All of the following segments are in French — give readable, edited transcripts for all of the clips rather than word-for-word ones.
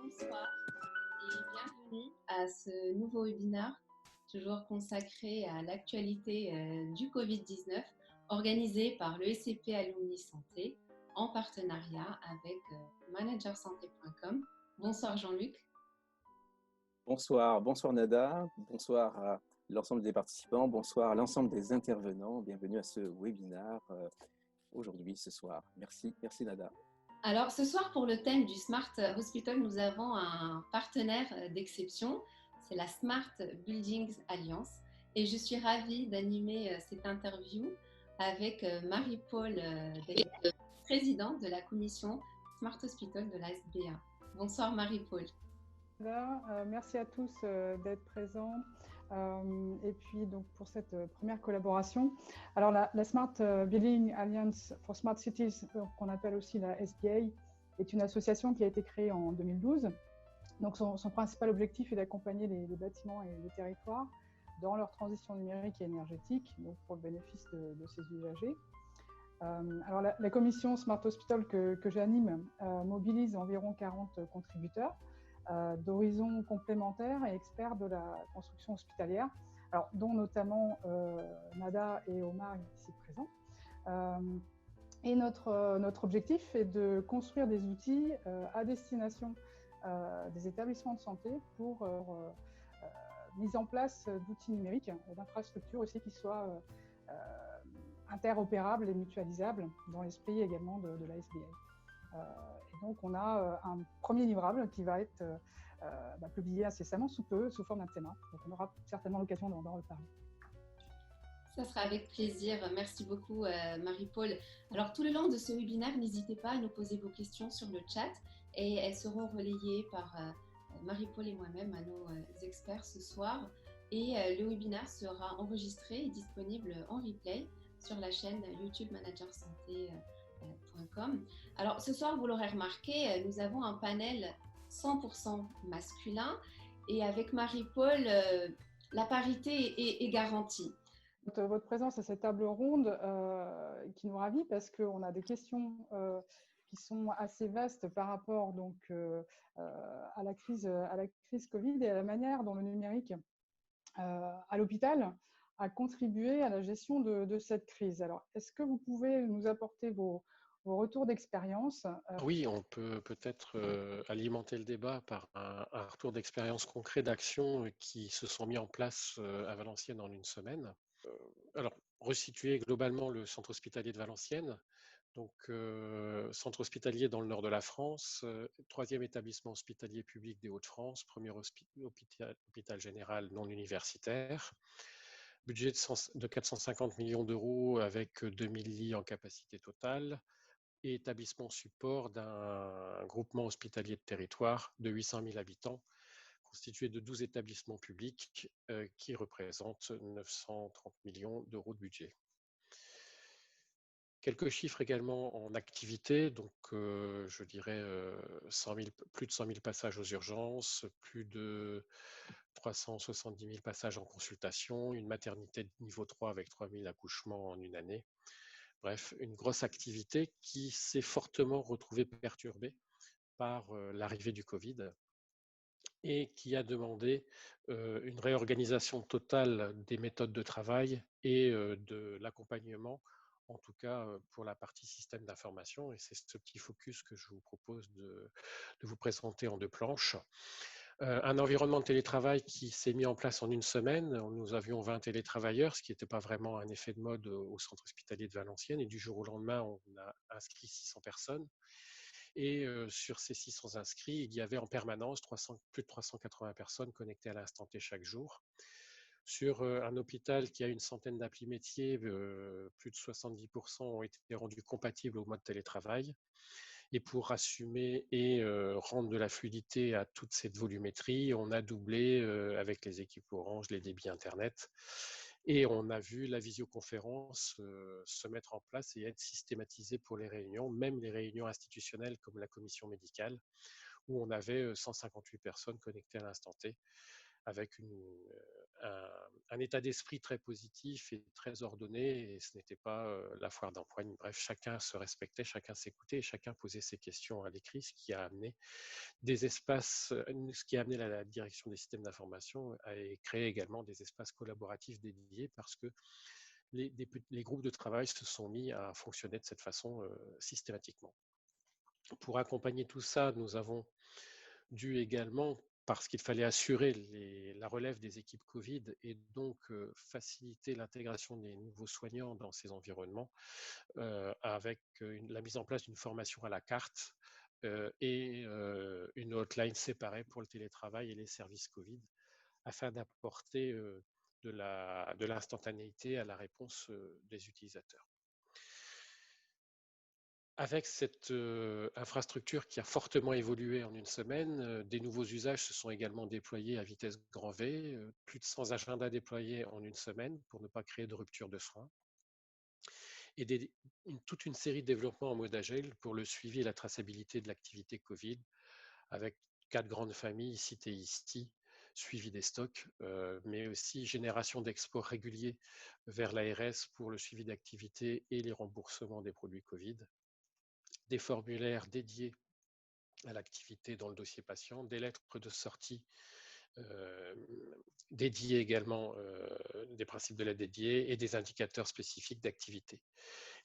Bonsoir et bienvenue à ce nouveau webinaire, toujours consacré à l'actualité du Covid-19, organisé par l'ESCP Alumni Santé en partenariat avec managersanté.com. Bonsoir Jean-Luc. Bonsoir Nada, bonsoir à l'ensemble des participants, bonsoir à l'ensemble des intervenants. Bienvenue à ce webinaire aujourd'hui, ce soir. Merci Nada. Alors ce soir, pour le thème du Smart Hospital, nous avons un partenaire d'exception, c'est la Smart Buildings Alliance. Et je suis ravie d'animer cette interview avec Marie-Paul Decker, présidente de la commission Smart Hospital de la SBA. Bonsoir Marie-Paul. Merci à tous d'être présents et puis donc pour cette première collaboration. Alors la Smart Building Alliance for Smart Cities, qu'on appelle aussi la SBA, est une association qui a été créée en 2012. Donc son principal objectif est d'accompagner les bâtiments et les territoires dans leur transition numérique et énergétique, donc pour le bénéfice de ses usagers. Alors la commission Smart Hospital que j'anime mobilise environ 40 contributeurs d'horizons complémentaires et experts de la construction hospitalière, alors, dont notamment Nada et Omar ici présents. Et notre objectif est de construire des outils à destination des établissements de santé pour mise en place d'outils numériques et d'infrastructures aussi qui soient interopérables et mutualisables dans l'esprit également de la SBA. Et donc, on a un premier livrable qui va être publié incessamment sous peu, sous forme d'un thème. Donc, on aura certainement l'occasion d'en reparler. Ça sera avec plaisir. Merci beaucoup, Marie-Paul. Alors, tout le long de ce webinaire, n'hésitez pas à nous poser vos questions sur le chat et elles seront relayées par Marie-Paul et moi-même à nos experts ce soir. Et le webinaire sera enregistré et disponible en replay sur la chaîne YouTube Manager Santé. Alors ce soir, vous l'aurez remarqué, nous avons un panel 100% masculin et avec Marie-Paul, la parité est garantie. Votre présence à cette table ronde qui nous ravit parce qu'on a des questions qui sont assez vastes par rapport donc, à la crise Covid et à la manière dont le numérique à l'hôpital a contribué à la gestion de cette crise. Alors, est-ce que vous pouvez nous apporter vos retours d'expérience? Oui, on peut peut-être alimenter le débat par un retour d'expérience concret d'actions qui se sont mis en place à Valenciennes en une semaine. Alors, resituer globalement le centre hospitalier de Valenciennes. Donc, centre hospitalier dans le nord de la France, troisième établissement hospitalier public des Hauts-de-France, premier hôpital général non universitaire. Budget de 450 millions d'euros avec 2000 lits en capacité totale et établissement support d'un groupement hospitalier de territoire de 800 000 habitants, constitué de 12 établissements publics qui représentent 930 millions d'euros de budget. Quelques chiffres également en activité, donc je dirais plus de 100 000 passages aux urgences, plus de 370 000 passages en consultation, une maternité de niveau 3 avec 3 000 accouchements en une année. Bref, une grosse activité qui s'est fortement retrouvée perturbée par l'arrivée du Covid et qui a demandé une réorganisation totale des méthodes de travail et de l'accompagnement, en tout cas pour la partie système d'information. Et c'est ce petit focus que je vous propose de vous présenter en deux planches. Un environnement de télétravail qui s'est mis en place en une semaine. Nous avions 20 télétravailleurs, ce qui n'était pas vraiment un effet de mode au centre hospitalier de Valenciennes. Et du jour au lendemain, on a inscrit 600 personnes. Et sur ces 600 inscrits, il y avait en permanence plus de 380 personnes connectées à l'instant T chaque jour. Sur un hôpital qui a une centaine d'applis métiers, plus de 70% ont été rendus compatibles au mode télétravail. Et pour assumer et rendre de la fluidité à toute cette volumétrie, on a doublé avec les équipes Orange les débits Internet. Et on a vu la visioconférence se mettre en place et être systématisée pour les réunions, même les réunions institutionnelles comme la commission médicale, où on avait 158 personnes connectées à l'instant T. avec un état d'esprit très positif et très ordonné, et ce n'était pas la foire d'empoigne. Bref, chacun se respectait, chacun s'écoutait, chacun posait ses questions à l'écrit, ce qui a amené la direction des systèmes d'information à créer également des espaces collaboratifs dédiés, parce que les groupes de travail se sont mis à fonctionner de cette façon systématiquement. Pour accompagner tout ça, nous avons dû également, parce qu'il fallait assurer la relève des équipes Covid et donc faciliter l'intégration des nouveaux soignants dans ces environnements, avec la mise en place d'une formation à la carte et une hotline séparée pour le télétravail et les services Covid, afin d'apporter de l'instantanéité à la réponse des utilisateurs. Avec cette infrastructure qui a fortement évolué en une semaine, des nouveaux usages se sont également déployés à vitesse grand V, plus de 100 agendas déployés en une semaine pour ne pas créer de rupture de soins, et toute une série de développements en mode agile pour le suivi et la traçabilité de l'activité Covid, avec 4 grandes familles citées ici, suivi des stocks, mais aussi génération d'exports réguliers vers l'ARS pour le suivi d'activité et les remboursements des produits Covid, des formulaires dédiés à l'activité dans le dossier patient, des lettres de sortie dédiées également, des principes de l'aide dédiés et des indicateurs spécifiques d'activité,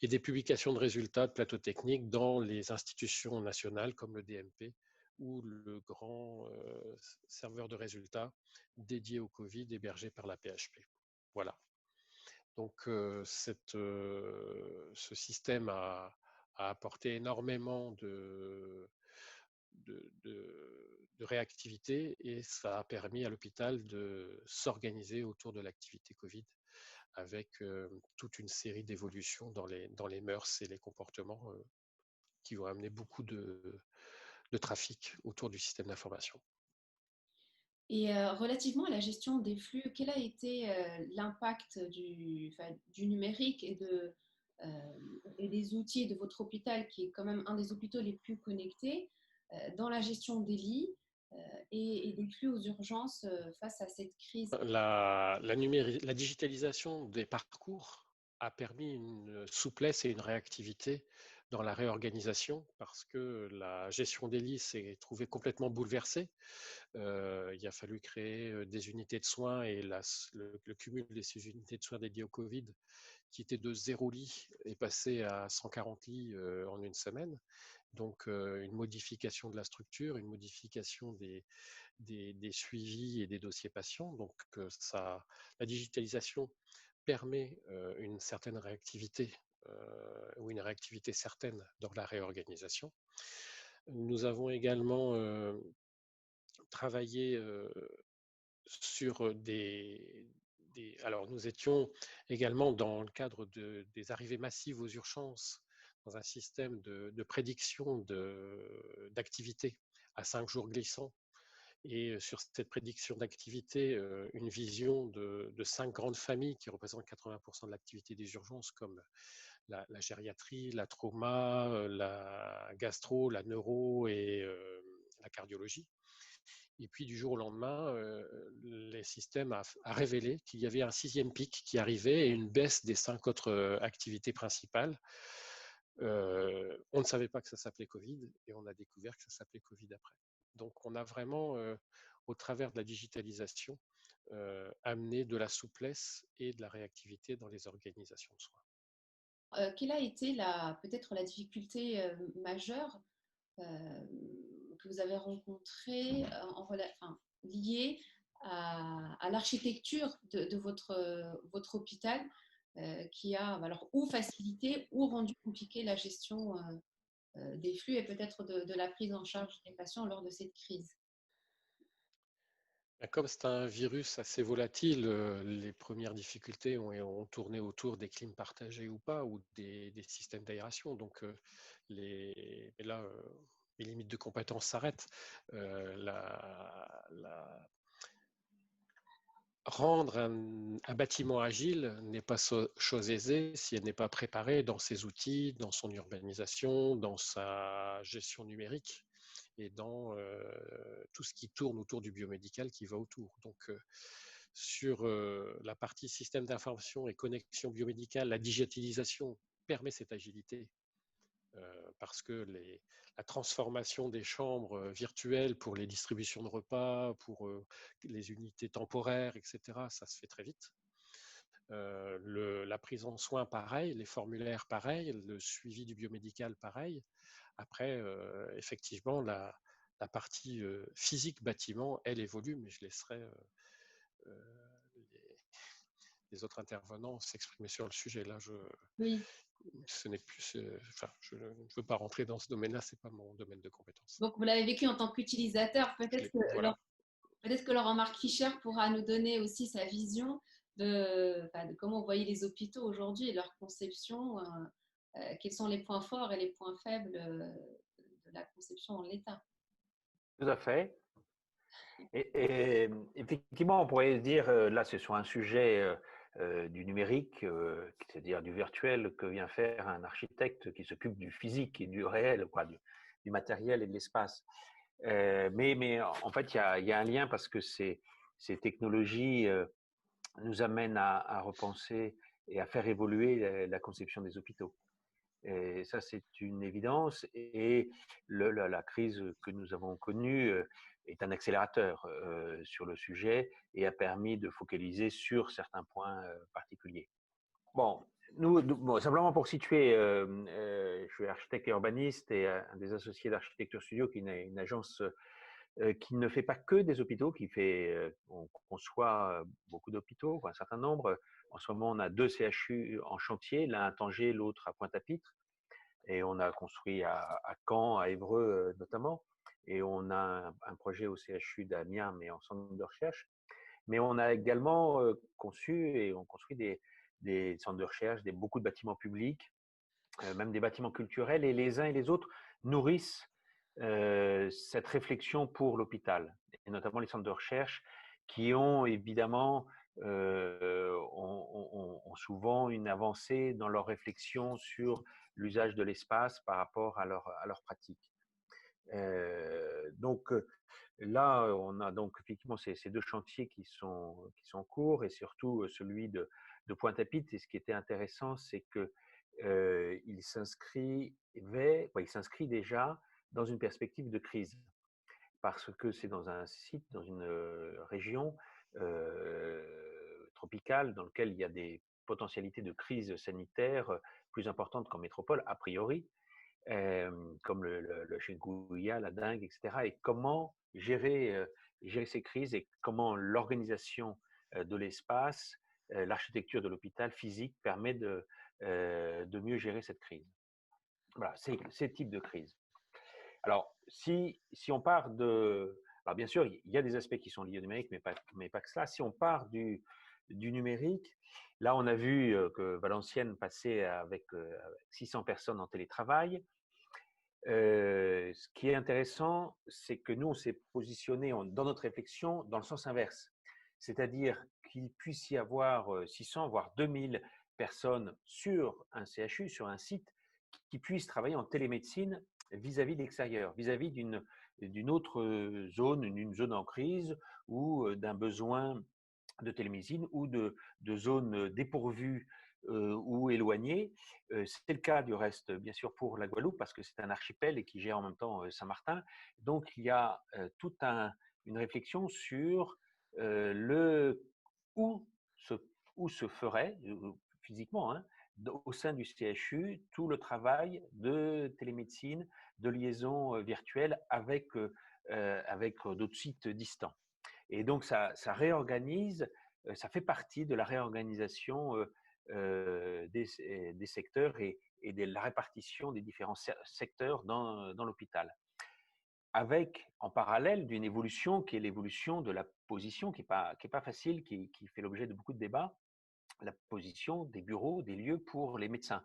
et des publications de résultats de plateaux techniques dans les institutions nationales comme le DMP ou le grand serveur de résultats dédié au Covid hébergé par la PHP. Voilà. Donc ce système a apporté énormément de réactivité, et ça a permis à l'hôpital de s'organiser autour de l'activité Covid, avec toute une série d'évolutions dans les mœurs et les comportements qui vont amener beaucoup de trafic autour du système d'information. Et relativement à la gestion des flux, quel a été l'impact du numérique et des outils de votre hôpital, qui est quand même un des hôpitaux les plus connectés, dans la gestion des lits et des flux aux urgences face à cette crise? La digitalisation des parcours a permis une souplesse et une réactivité dans la réorganisation, parce que la gestion des lits s'est trouvée complètement bouleversée. Il a fallu créer des unités de soins, et le cumul de ces unités de soins dédiées au Covid, qui était de 0 lit, est passé à 140 lits en une semaine. Donc une modification de la structure, une modification des suivis et des dossiers patients. Donc la digitalisation permet une certaine réactivité, ou une réactivité certaine dans la réorganisation. Nous avons également travaillé sur alors nous étions également dans le cadre des arrivées massives aux urgences, dans un système de prédiction d'activité à 5 jours glissants. Et sur cette prédiction d'activité, une vision de 5 grandes familles qui représentent 80% de l'activité des urgences, comme la gériatrie, la trauma, la gastro, la neuro et la cardiologie. Et puis du jour au lendemain, les systèmes a révélé qu'il y avait un 6e pic qui arrivait et une baisse des 5 autres activités principales. On ne savait pas que ça s'appelait Covid, et on a découvert que ça s'appelait Covid après. Donc on a vraiment, au travers de la digitalisation, amené de la souplesse et de la réactivité dans les organisations de soins. Quelle a été peut-être la difficulté majeure que vous avez rencontrée liée à l'architecture de votre hôpital, qui a alors ou facilité ou rendu compliqué la gestion des flux et peut-être de la prise en charge des patients lors de cette crise? Comme c'est un virus assez volatile, les premières difficultés ont tourné autour des clims partagés ou pas, ou des systèmes d'aération. Donc les limites de compétences s'arrêtent. Rendre un bâtiment agile n'est pas chose aisée si elle n'est pas préparée dans ses outils, dans son urbanisation, dans sa gestion numérique. et dans tout ce qui tourne autour du biomédical qui va autour. Donc, sur la partie système d'information et connexion biomédicale, la digitalisation permet cette agilité parce que la transformation des chambres virtuelles pour les distributions de repas, pour les unités temporaires, etc., ça se fait très vite. La prise en soins, pareil, les formulaires, pareil, le suivi du biomédical, pareil. Après, effectivement, la partie physique bâtiment, elle évolue, mais je laisserai les autres intervenants s'exprimer sur le sujet. Là, Oui. ce n'est plus, enfin, je ne veux pas rentrer dans ce domaine-là, c'est pas mon domaine de compétence. Donc, vous l'avez vécu en tant qu'utilisateur. Peut-être voilà. que Laurent-Marc Fischer pourra nous donner aussi sa vision de comment vous voyez les hôpitaux aujourd'hui et leur conception. Quels sont les points forts et les points faibles de la conception en l'état. Tout à fait. Et effectivement, on pourrait dire, là, c'est sur un sujet du numérique, c'est-à-dire du virtuel, que vient faire un architecte qui s'occupe du physique et du réel, quoi, du matériel et de l'espace. Mais en fait, il y a un lien parce que ces technologies nous amènent à repenser et à faire évoluer la conception des hôpitaux. Et ça, c'est une évidence. Et la crise que nous avons connue est un accélérateur sur le sujet et a permis de focaliser sur certains points particuliers. Bon, simplement pour situer, je suis architecte et urbaniste et un des associés d'Architecture Studio, qui est une agence qui ne fait pas que des hôpitaux, on conçoit beaucoup d'hôpitaux, un certain nombre. En ce moment, on a 2 CHU en chantier, l'un à Tanger, l'autre à Pointe-à-Pitre. Et on a construit à Caen, à Évreux notamment. Et on a un projet au CHU d'Amiens, mais en centre de recherche. Mais on a également conçu et on construit des centres de recherche, beaucoup de bâtiments publics, même des bâtiments culturels. Et les uns et les autres nourrissent cette réflexion pour l'hôpital, et notamment les centres de recherche qui ont évidemment ont souvent une avancée dans leur réflexion sur l'usage de l'espace par rapport à leur pratique. Donc là, on a donc effectivement ces 2 chantiers qui sont en cours, et surtout celui de Pointe-à-Pitre. Et ce qui était intéressant, c'est que il s'inscrit déjà dans une perspective de crise, parce que c'est dans un site, dans une région tropicale, dans lequel il y a des potentialités de crise sanitaire plus importantes qu'en métropole, a priori, comme le chikungunya, la dengue, etc. Et comment gérer ces crises, et comment l'organisation de l'espace, l'architecture de l'hôpital physique permet de mieux gérer cette crise. Voilà, ces types de crises. Alors, si on part de… Alors, bien sûr, il y a des aspects qui sont liés au numérique, mais pas que cela. Si on part du numérique, là, on a vu que Valenciennes passait avec 600 personnes en télétravail. Ce qui est intéressant, c'est que nous, on s'est positionné dans notre réflexion dans le sens inverse. C'est-à-dire qu'il puisse y avoir 600, voire 2000 personnes sur un CHU, sur un site, qui puissent travailler en télémédecine vis-à-vis de l'extérieur, vis-à-vis d'une autre zone, une zone en crise, ou d'un besoin de télémédecine, ou de zones dépourvues ou éloignées. C'est le cas du reste, bien sûr, pour la Guadeloupe, parce que c'est un archipel et qui gère en même temps Saint-Martin. Donc, il y a toute une réflexion sur où se ferait physiquement, au sein du CHU, tout le travail de télémédecine, de liaison virtuelle avec d'autres sites distants. Et donc, ça réorganise, ça fait partie de la réorganisation des secteurs et de la répartition des différents secteurs dans l'hôpital. Avec, en parallèle, d'une évolution qui est l'évolution de la position, qui n'est pas facile, qui fait l'objet de beaucoup de débats, la position des bureaux, des lieux pour les médecins.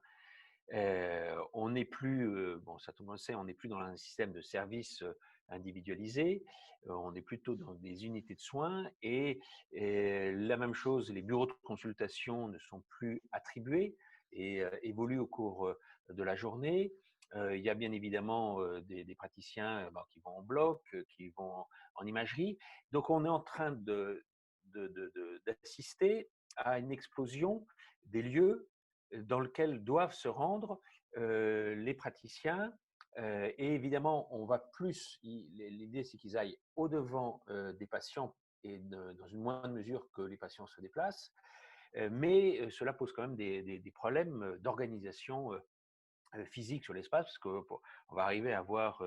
On n'est plus, ça tout le monde sait, on n'est plus dans un système de services individualisé, on est plutôt dans des unités de soins, et la même chose, les bureaux de consultation ne sont plus attribués et évoluent au cours de la journée. Il y a bien évidemment des praticiens qui vont en bloc, qui vont en imagerie. Donc, on est en train d'assister à une explosion des lieux dans lesquels doivent se rendre les praticiens. Et évidemment, on va plus, l'idée c'est qu'ils aillent au-devant des patients et dans une moindre mesure que les patients se déplacent. Mais cela pose quand même des problèmes d'organisation physique sur l'espace, parce qu'on va arriver à avoir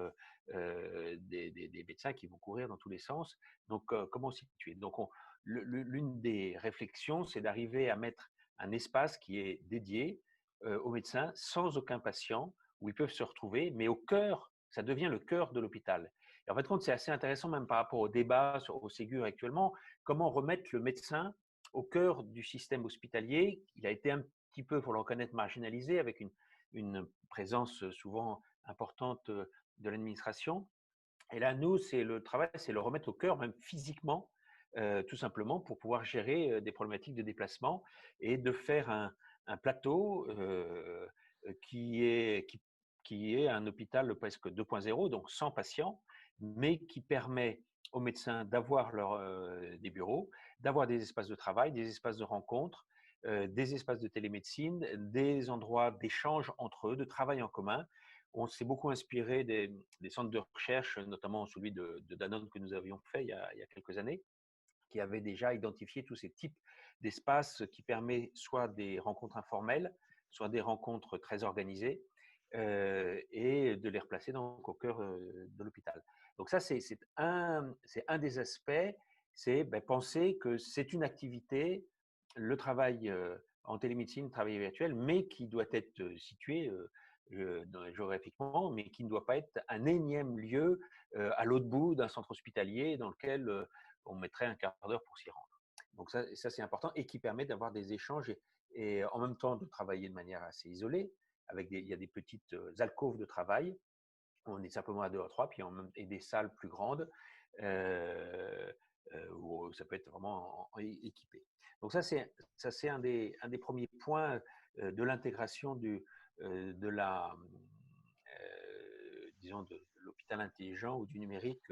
des médecins qui vont courir dans tous les sens. Donc, comment s'y situer? Donc, l'une des réflexions, c'est d'arriver à mettre un espace qui est dédié aux médecins, sans aucun patient, où ils peuvent se retrouver, mais au cœur, ça devient le cœur de l'hôpital. Et en fait, compte, c'est assez intéressant, même par rapport au débat au Ségur actuellement, comment remettre le médecin au cœur du système hospitalier. Il a été un petit peu, pour le reconnaître, marginalisé, avec une présence souvent importante de l'administration. Et là, nous, le travail, c'est le remettre au cœur, même physiquement, tout simplement, pour pouvoir gérer des problématiques de déplacement et de faire un plateau qui est un hôpital presque 2.0, donc sans patients, mais qui permet aux médecins d'avoir des bureaux, d'avoir des espaces de travail, des espaces de rencontre, des espaces de télémédecine, des endroits d'échange entre eux, de travail en commun. On s'est beaucoup inspiré des centres de recherche, notamment celui de Danone que nous avions fait il y a quelques années, qui avait déjà identifié tous ces types d'espaces qui permettent soit des rencontres informelles, soit des rencontres très organisées, et de les replacer donc au cœur de l'hôpital. Donc ça, c'est un des aspects, c'est penser que c'est une activité, le travail en télémédecine, le travail virtuel, mais qui doit être situé géographiquement, mais qui ne doit pas être un énième lieu à l'autre bout d'un centre hospitalier dans lequel on mettrait un quart d'heure pour s'y rendre. Donc ça c'est important, et qui permet d'avoir des échanges et en même temps de travailler de manière assez isolée. Il y a des petites alcôves de travail, on est simplement à 2 à 3, puis et des salles plus grandes où ça peut être vraiment équipé. Donc ça c'est un des premiers points de l'intégration de l'hôpital intelligent ou du numérique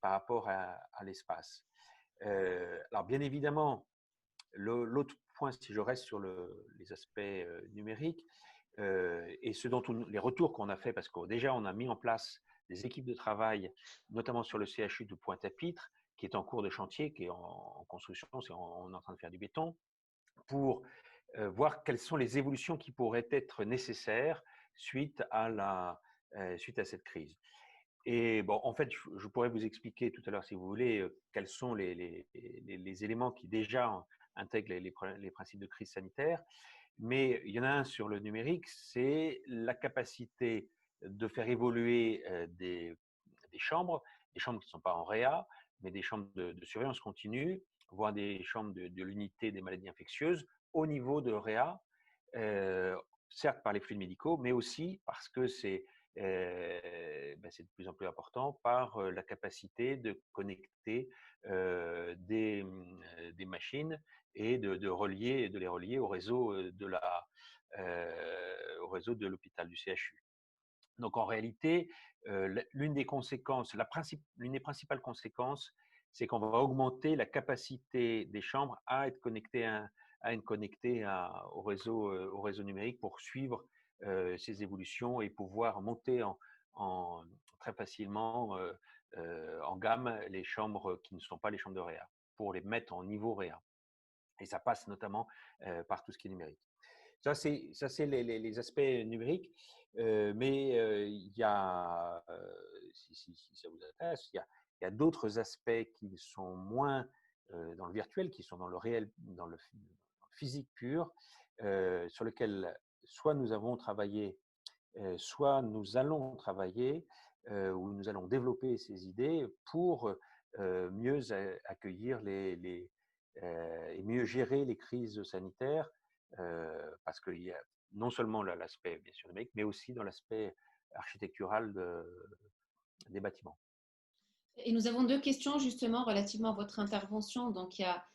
par rapport à l'espace. Alors bien évidemment, l'autre point, si je reste sur les aspects numériques, et les retours qu'on a fait, parce que déjà on a mis en place des équipes de travail, notamment sur le CHU de Pointe-à-Pitre, qui est en cours de chantier, qui est en construction, on est en train de faire du béton, pour voir quelles sont les évolutions qui pourraient être nécessaires suite à cette crise. Et bon, en fait, je pourrais vous expliquer tout à l'heure, si vous voulez, quels sont les éléments qui déjà intègrent les principes de crise sanitaire. Mais il y en a un sur le numérique, c'est la capacité de faire évoluer des chambres qui ne sont pas en réa, mais des chambres de surveillance continue, voire des chambres de l'unité des maladies infectieuses au niveau de réa, certes par les fluides médicaux, mais aussi parce que c'est de plus en plus important par la capacité de connecter des machines et de les relier au réseau de l'hôpital, du CHU. Donc en réalité, l'une des principales conséquences, c'est qu'on va augmenter la capacité des chambres à être connectées au réseau numérique pour suivre ces évolutions et pouvoir monter très facilement en gamme les chambres qui ne sont pas les chambres de réa, pour les mettre en niveau réa. Et ça passe notamment par tout ce qui est numérique. Ça, c'est les aspects numériques. Mais il y a, si ça vous intéresse, il y a d'autres aspects qui sont moins dans le virtuel, qui sont dans le réel, dans le physique pur, sur lesquels soit nous avons travaillé, soit nous allons travailler, ou nous allons développer ces idées pour mieux accueillir et mieux gérer les crises sanitaires, parce qu'il y a non seulement l'aspect bien sûr numérique, mais aussi dans l'aspect architectural des bâtiments. Et nous avons deux questions justement relativement à votre intervention. Donc il y a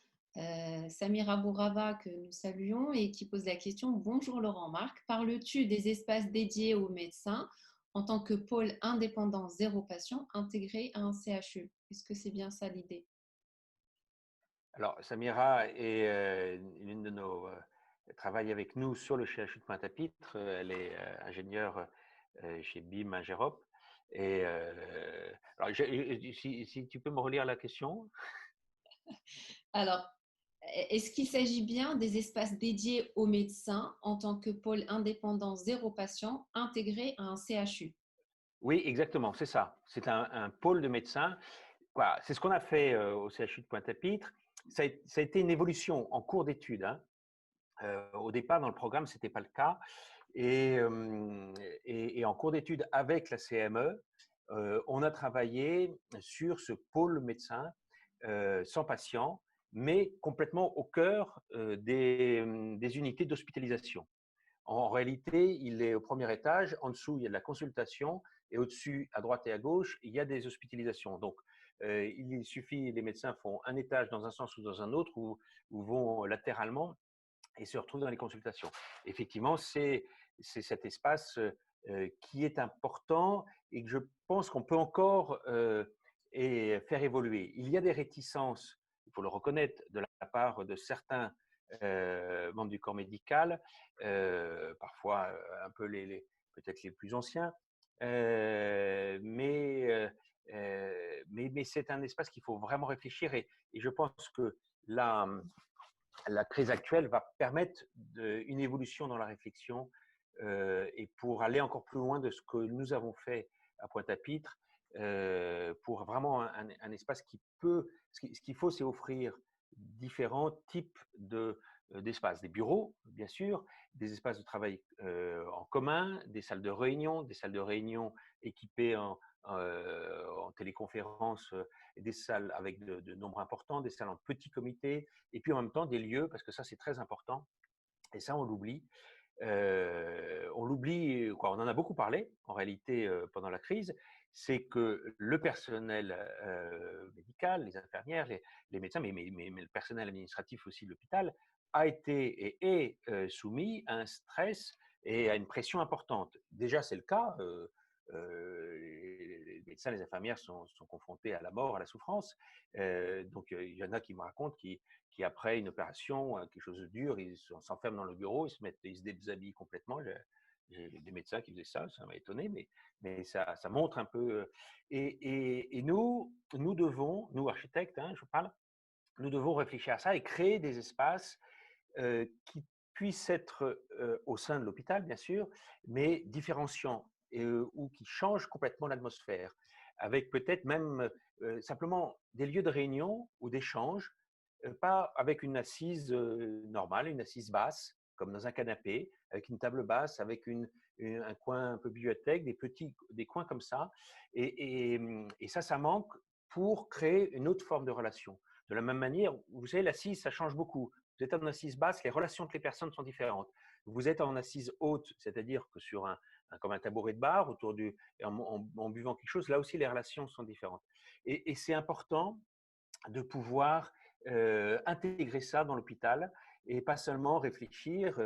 Samira Bourava que nous saluons et qui pose la question: bonjour Laurent Marc, parles-tu des espaces dédiés aux médecins en tant que pôle indépendant zéro patient intégré à un CHU. Est-ce que c'est bien ça l'idée? Alors, Samira est l'une de nos travaille avec nous sur le CHU de Pointe-à-Pitre. Elle est ingénieure chez BIM Ingérop. Et alors, si tu peux me relire la question. Alors, est-ce qu'il s'agit bien des espaces dédiés aux médecins en tant que pôle indépendant zéro patient intégré à un CHU? Oui, exactement, c'est ça. C'est un pôle de médecins. Voilà, c'est ce qu'on a fait au CHU de Pointe-à-Pitre. Ça a été une évolution en cours d'études, hein. Au départ, dans le programme, ce n'était pas le cas. Et en cours d'études avec la CME, on a travaillé sur ce pôle médecin sans patient, mais complètement au cœur des unités d'hospitalisation. En réalité, il est au premier étage. En dessous, il y a de la consultation. Et au-dessus, à droite et à gauche, il y a des hospitalisations. Donc, il suffit, les médecins font un étage dans un sens ou dans un autre, ou vont latéralement et se retrouvent dans les consultations. Effectivement, c'est cet espace qui est important et que je pense qu'on peut encore faire évoluer. Il y a des réticences, il faut le reconnaître, de la part de certains membres du corps médical, parfois un peu peut-être les plus anciens, mais c'est un espace qu'il faut vraiment réfléchir et je pense que la crise actuelle va permettre une évolution dans la réflexion et pour aller encore plus loin de ce que nous avons fait à Pointe-à-Pitre, pour vraiment un espace qui peut… Ce qu'il faut, c'est offrir différents types d'espaces. Des bureaux, bien sûr, des espaces de travail en commun, des salles de réunion équipées en téléconférence, des salles avec de nombres importants, des salles en petits comités, et puis en même temps des lieux, parce que ça c'est très important, et ça on l'oublie. On l'oublie, quoi. On en a beaucoup parlé en réalité pendant la crise, c'est que le personnel médical, les infirmières, les médecins, mais le personnel administratif aussi de l'hôpital, a été et est soumis à un stress et à une pression importante. Déjà, c'est le cas. Les médecins, les infirmières sont confrontés à la mort, à la souffrance. Donc, il y en a qui me racontent qui après une opération, quelque chose de dur, ils s'enferment dans le bureau, ils se déshabillent complètement. J'ai des médecins qui faisaient ça m'a étonné, mais ça montre un peu. Et nous devons, nous architectes, hein, je parle, nous devons réfléchir à ça et créer des espaces qui puissent être au sein de l'hôpital, bien sûr, mais différenciants ou qui changent complètement l'atmosphère, avec peut-être même simplement des lieux de réunion ou d'échange, pas avec une assise normale, une assise basse, comme dans un canapé, avec une table basse, avec un coin un peu bibliothèque, des coins comme ça. Et ça manque pour créer une autre forme de relation. De la même manière, vous savez, l'assise, ça change beaucoup. Vous êtes en assise basse, les relations entre les personnes sont différentes. Vous êtes en assise haute, c'est-à-dire que sur comme un tabouret de bar, en buvant quelque chose, là aussi, les relations sont différentes. Et c'est important de pouvoir intégrer ça dans l'hôpital et pas seulement réfléchir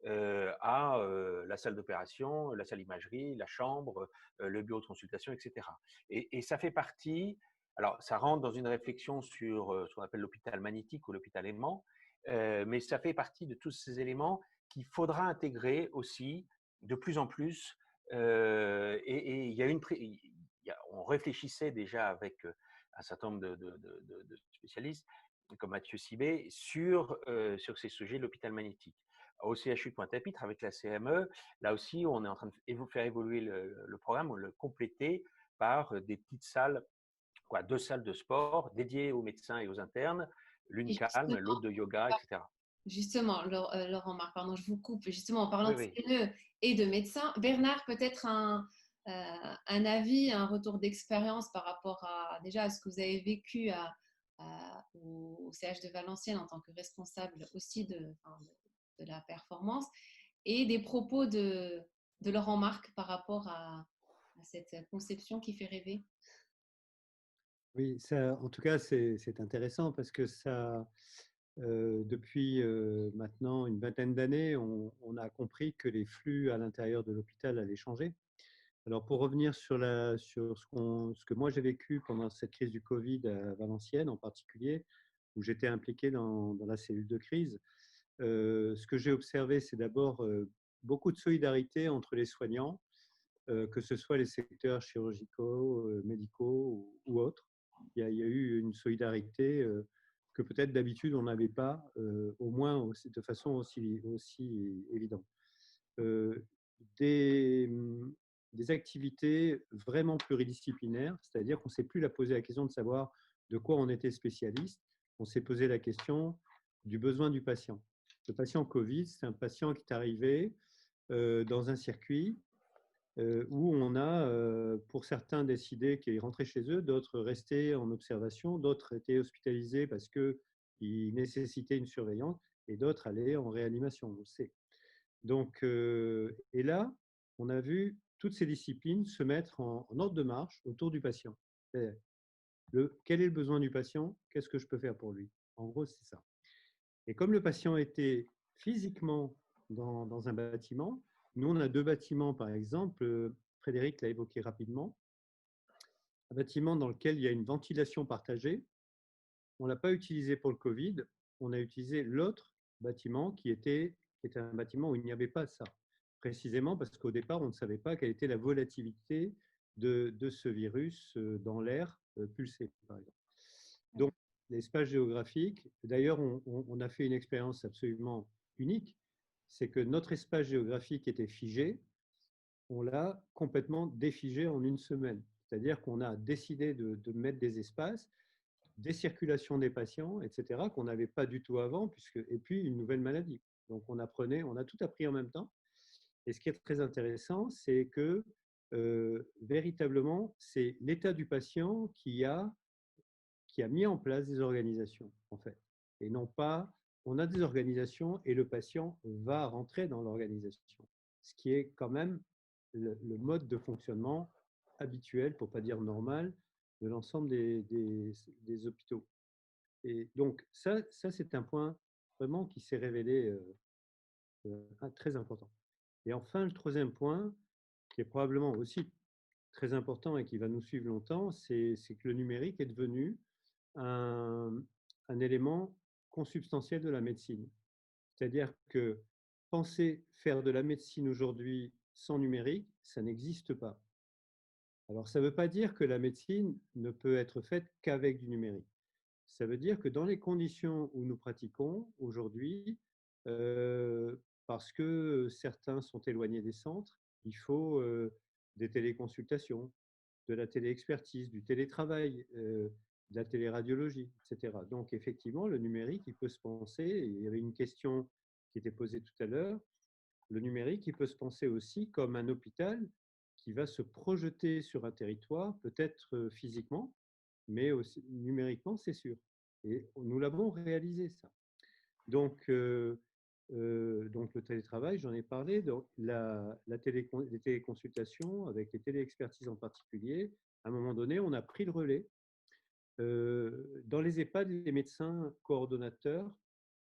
à la salle d'opération, la salle d'imagerie, la chambre, le bureau de consultation, etc. Et ça fait partie, alors ça rentre dans une réflexion sur ce qu'on appelle l'hôpital magnétique ou l'hôpital aimant, mais ça fait partie de tous ces éléments qu'il faudra intégrer aussi de plus en plus. Et il y a on réfléchissait déjà avec un certain nombre de spécialistes, comme Mathieu Sibé, sur ces sujets de l'hôpital magnétique. Au CHU de Pointe-à-Pitre, avec la CME, là aussi, on est en train de faire évoluer le programme, le compléter par des petites salles, 2 salles de sport dédiées aux médecins et aux internes, l'une calme, l'autre de yoga, etc. Justement, Laurent Marc, pardon, je vous coupe. Justement, en parlant de Oui. CME et de médecins, Bernard, peut-être un avis, un retour d'expérience par rapport déjà à ce que vous avez vécu au CH de Valenciennes en tant que responsable aussi de la performance et des propos de Laurent Marc par rapport à cette conception qui fait rêver. Oui, en tout cas, c'est intéressant parce que depuis maintenant une vingtaine d'années, on a compris que les flux à l'intérieur de l'hôpital allaient changer. Alors, pour revenir sur ce que moi j'ai vécu pendant cette crise du Covid à Valenciennes en particulier, où j'étais impliqué dans la cellule de crise, ce que j'ai observé, c'est d'abord beaucoup de solidarité entre les soignants, que ce soit les secteurs chirurgicaux, médicaux ou autres. Il y a eu une solidarité que peut-être d'habitude on n'avait pas, au moins de façon aussi évidente. Euh, des, des activités vraiment pluridisciplinaires, c'est-à-dire qu'on ne s'est plus la poser la question de savoir de quoi on était spécialiste, on s'est posé la question du besoin du patient. Le patient Covid, c'est un patient qui est arrivé dans un circuit où on a, pour certains, décidé qu'ils rentraient chez eux, d'autres restaient en observation, d'autres étaient hospitalisés parce qu'ils nécessitaient une surveillance, et d'autres allaient en réanimation, on le sait. Donc, et là, on a vu toutes ces disciplines se mettre en ordre de marche autour du patient. Quel est le besoin du patient? Qu'est-ce que je peux faire pour lui? En gros, c'est ça. Et comme le patient était physiquement dans un bâtiment, nous, on a deux bâtiments, par exemple, Frédéric l'a évoqué rapidement, un bâtiment dans lequel il y a une ventilation partagée. On ne l'a pas utilisé pour le Covid, on a utilisé l'autre bâtiment qui était un bâtiment où il n'y avait pas ça, précisément parce qu'au départ, on ne savait pas quelle était la volatilité de ce virus dans l'air pulsé, par exemple. Donc, l'espace géographique, d'ailleurs, on a fait une expérience absolument unique, c'est que notre espace géographique était figé, on l'a complètement défigé en une semaine. C'est-à-dire qu'on a décidé de mettre des espaces, des circulations des patients, etc., qu'on n'avait pas du tout avant, et puis une nouvelle maladie. Donc on a tout appris en même temps. Et ce qui est très intéressant, c'est que véritablement, c'est l'état du patient qui a mis en place des organisations, en fait. Et non pas, on a des organisations et le patient va rentrer dans l'organisation. Ce qui est quand même le mode de fonctionnement habituel, pour ne pas dire normal, de l'ensemble des hôpitaux. Et donc, ça c'est un point vraiment qui s'est révélé très important. Et enfin, le troisième point, qui est probablement aussi très important et qui va nous suivre longtemps, c'est que le numérique est devenu un élément consubstantiel de la médecine. C'est-à-dire que penser faire de la médecine aujourd'hui sans numérique, ça n'existe pas. Alors, ça ne veut pas dire que la médecine ne peut être faite qu'avec du numérique. Ça veut dire que dans les conditions où nous pratiquons aujourd'hui, parce que certains sont éloignés des centres, il faut des téléconsultations, de la téléexpertise, du télétravail, de la téléradiologie, etc. Donc, effectivement, le numérique, il peut se penser, et il y avait une question qui était posée tout à l'heure, le numérique, il peut se penser aussi comme un hôpital qui va se projeter sur un territoire, peut-être physiquement, mais aussi numériquement, c'est sûr. Et nous l'avons réalisé, ça. Donc le télétravail, j'en ai parlé, donc les téléconsultations, avec les téléexpertises en particulier, à un moment donné, on a pris le relais. Dans les EHPAD, les médecins coordonnateurs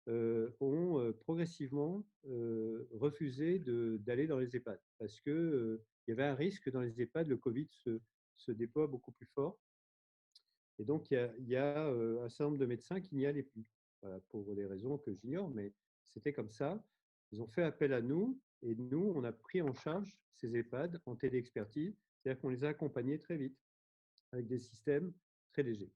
ont progressivement refusé d'aller dans les EHPAD parce qu'il y avait un risque dans les EHPAD, le Covid se déploie beaucoup plus fort. Et donc, il y a un certain nombre de médecins qui n'y allaient plus, voilà, pour des raisons que j'ignore, mais c'était comme ça. Ils ont fait appel à nous, et nous, on a pris en charge ces EHPAD en téléexpertise, c'est-à-dire qu'on les a accompagnés très vite, avec des systèmes très légers.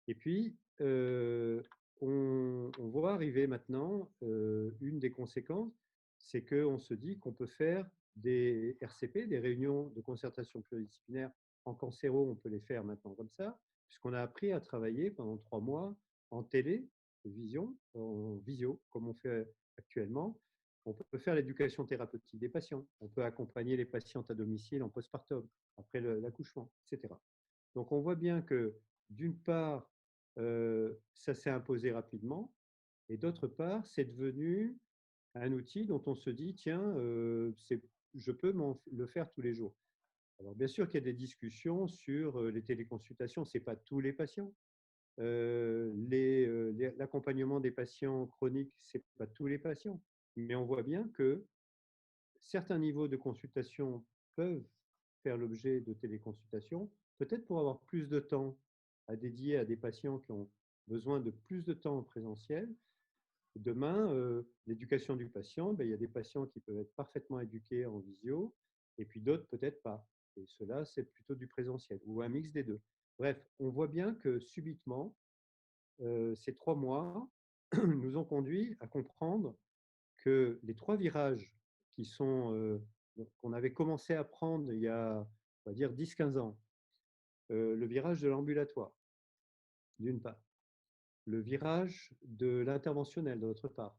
Et puis, on voit arriver maintenant une des conséquences, c'est qu'on se dit qu'on peut faire des RCP, des réunions de concertation pluridisciplinaire en cancéro, on peut les faire maintenant comme ça, puisqu'on a appris à travailler pendant 3 mois en télévision, en visio, comme on fait actuellement. On peut faire l'éducation thérapeutique des patients, on peut accompagner les patientes à domicile en postpartum, après l'accouchement, etc. Donc on voit bien que d'une part, ça s'est imposé rapidement, et d'autre part, c'est devenu un outil dont on se dit, tiens, je peux le faire tous les jours. Alors bien sûr qu'il y a des discussions sur les téléconsultations, ce n'est pas tous les patients. L'accompagnement des patients chroniques, ce n'est pas tous les patients. Mais on voit bien que certains niveaux de consultation peuvent faire l'objet de téléconsultations, peut-être pour avoir plus de temps à dédier à des patients qui ont besoin de plus de temps en présentiel. Demain, l'éducation du patient, ben, il y a des patients qui peuvent être parfaitement éduqués en visio, et puis d'autres peut-être pas. Et cela, c'est plutôt du présentiel, ou un mix des deux. Bref, on voit bien que subitement, ces 3 mois nous ont conduit à comprendre que les 3 virages qui sont, qu'on avait commencé à prendre il y a, on va dire, 10-15 ans, le virage de l'ambulatoire, d'une part, le virage de l'interventionnel, d'autre part,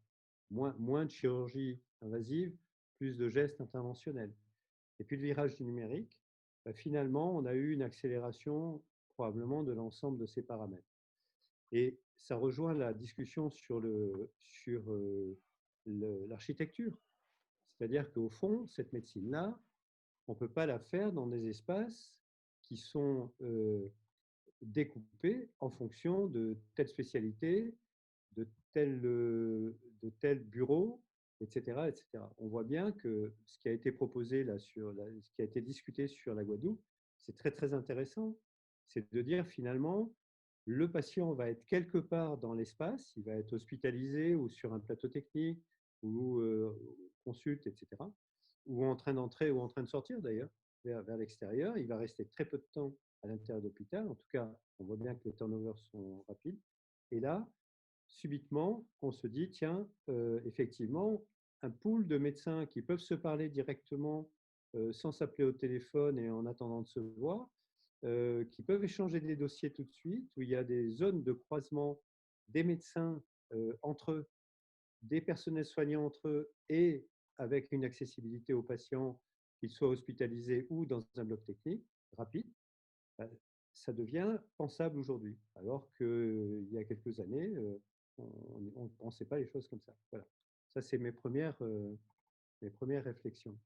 moins de chirurgie invasive, plus de gestes interventionnels. Et puis le virage du numérique, finalement, on a eu une accélération probablement de l'ensemble de ces paramètres. Et ça rejoint la discussion sur l'architecture. C'est-à-dire qu'au fond, cette médecine-là, on ne peut pas la faire dans des espaces qui sont découpés en fonction de telle spécialité, de tel bureau, etc., etc. On voit bien que ce qui a été proposé là ce qui a été discuté sur la Guadeloupe, c'est très très intéressant. C'est de dire finalement, le patient va être quelque part dans l'espace, il va être hospitalisé ou sur un plateau technique ou consulte, etc. Ou en train d'entrer ou en train de sortir d'ailleurs vers l'extérieur. Il va rester très peu de temps à l'intérieur de l'hôpital. En tout cas, on voit bien que les turnovers sont rapides. Et là, subitement, on se dit, tiens, effectivement, un pool de médecins qui peuvent se parler directement sans s'appeler au téléphone et en attendant de se voir, qui peuvent échanger des dossiers tout de suite, où il y a des zones de croisement des médecins entre eux, des personnels soignants entre eux et avec une accessibilité aux patients, qu'ils soient hospitalisés ou dans un bloc technique rapide, ça devient pensable aujourd'hui, alors qu'il y a quelques années, on ne pensait pas les choses comme ça. Voilà. Ça, c'est mes premières réflexions.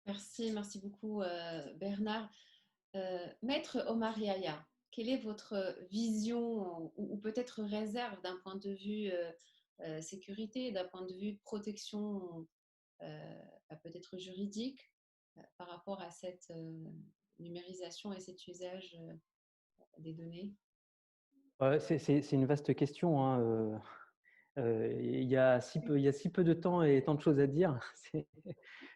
Merci beaucoup Bernard. Maître Omar Yahya, quelle est votre vision ou peut-être réserve d'un point de vue sécurité, d'un point de vue protection peut-être juridique par rapport à cette numérisation et cet usage des données? C'est une vaste question, hein. Il y a si peu de temps et tant de choses à dire.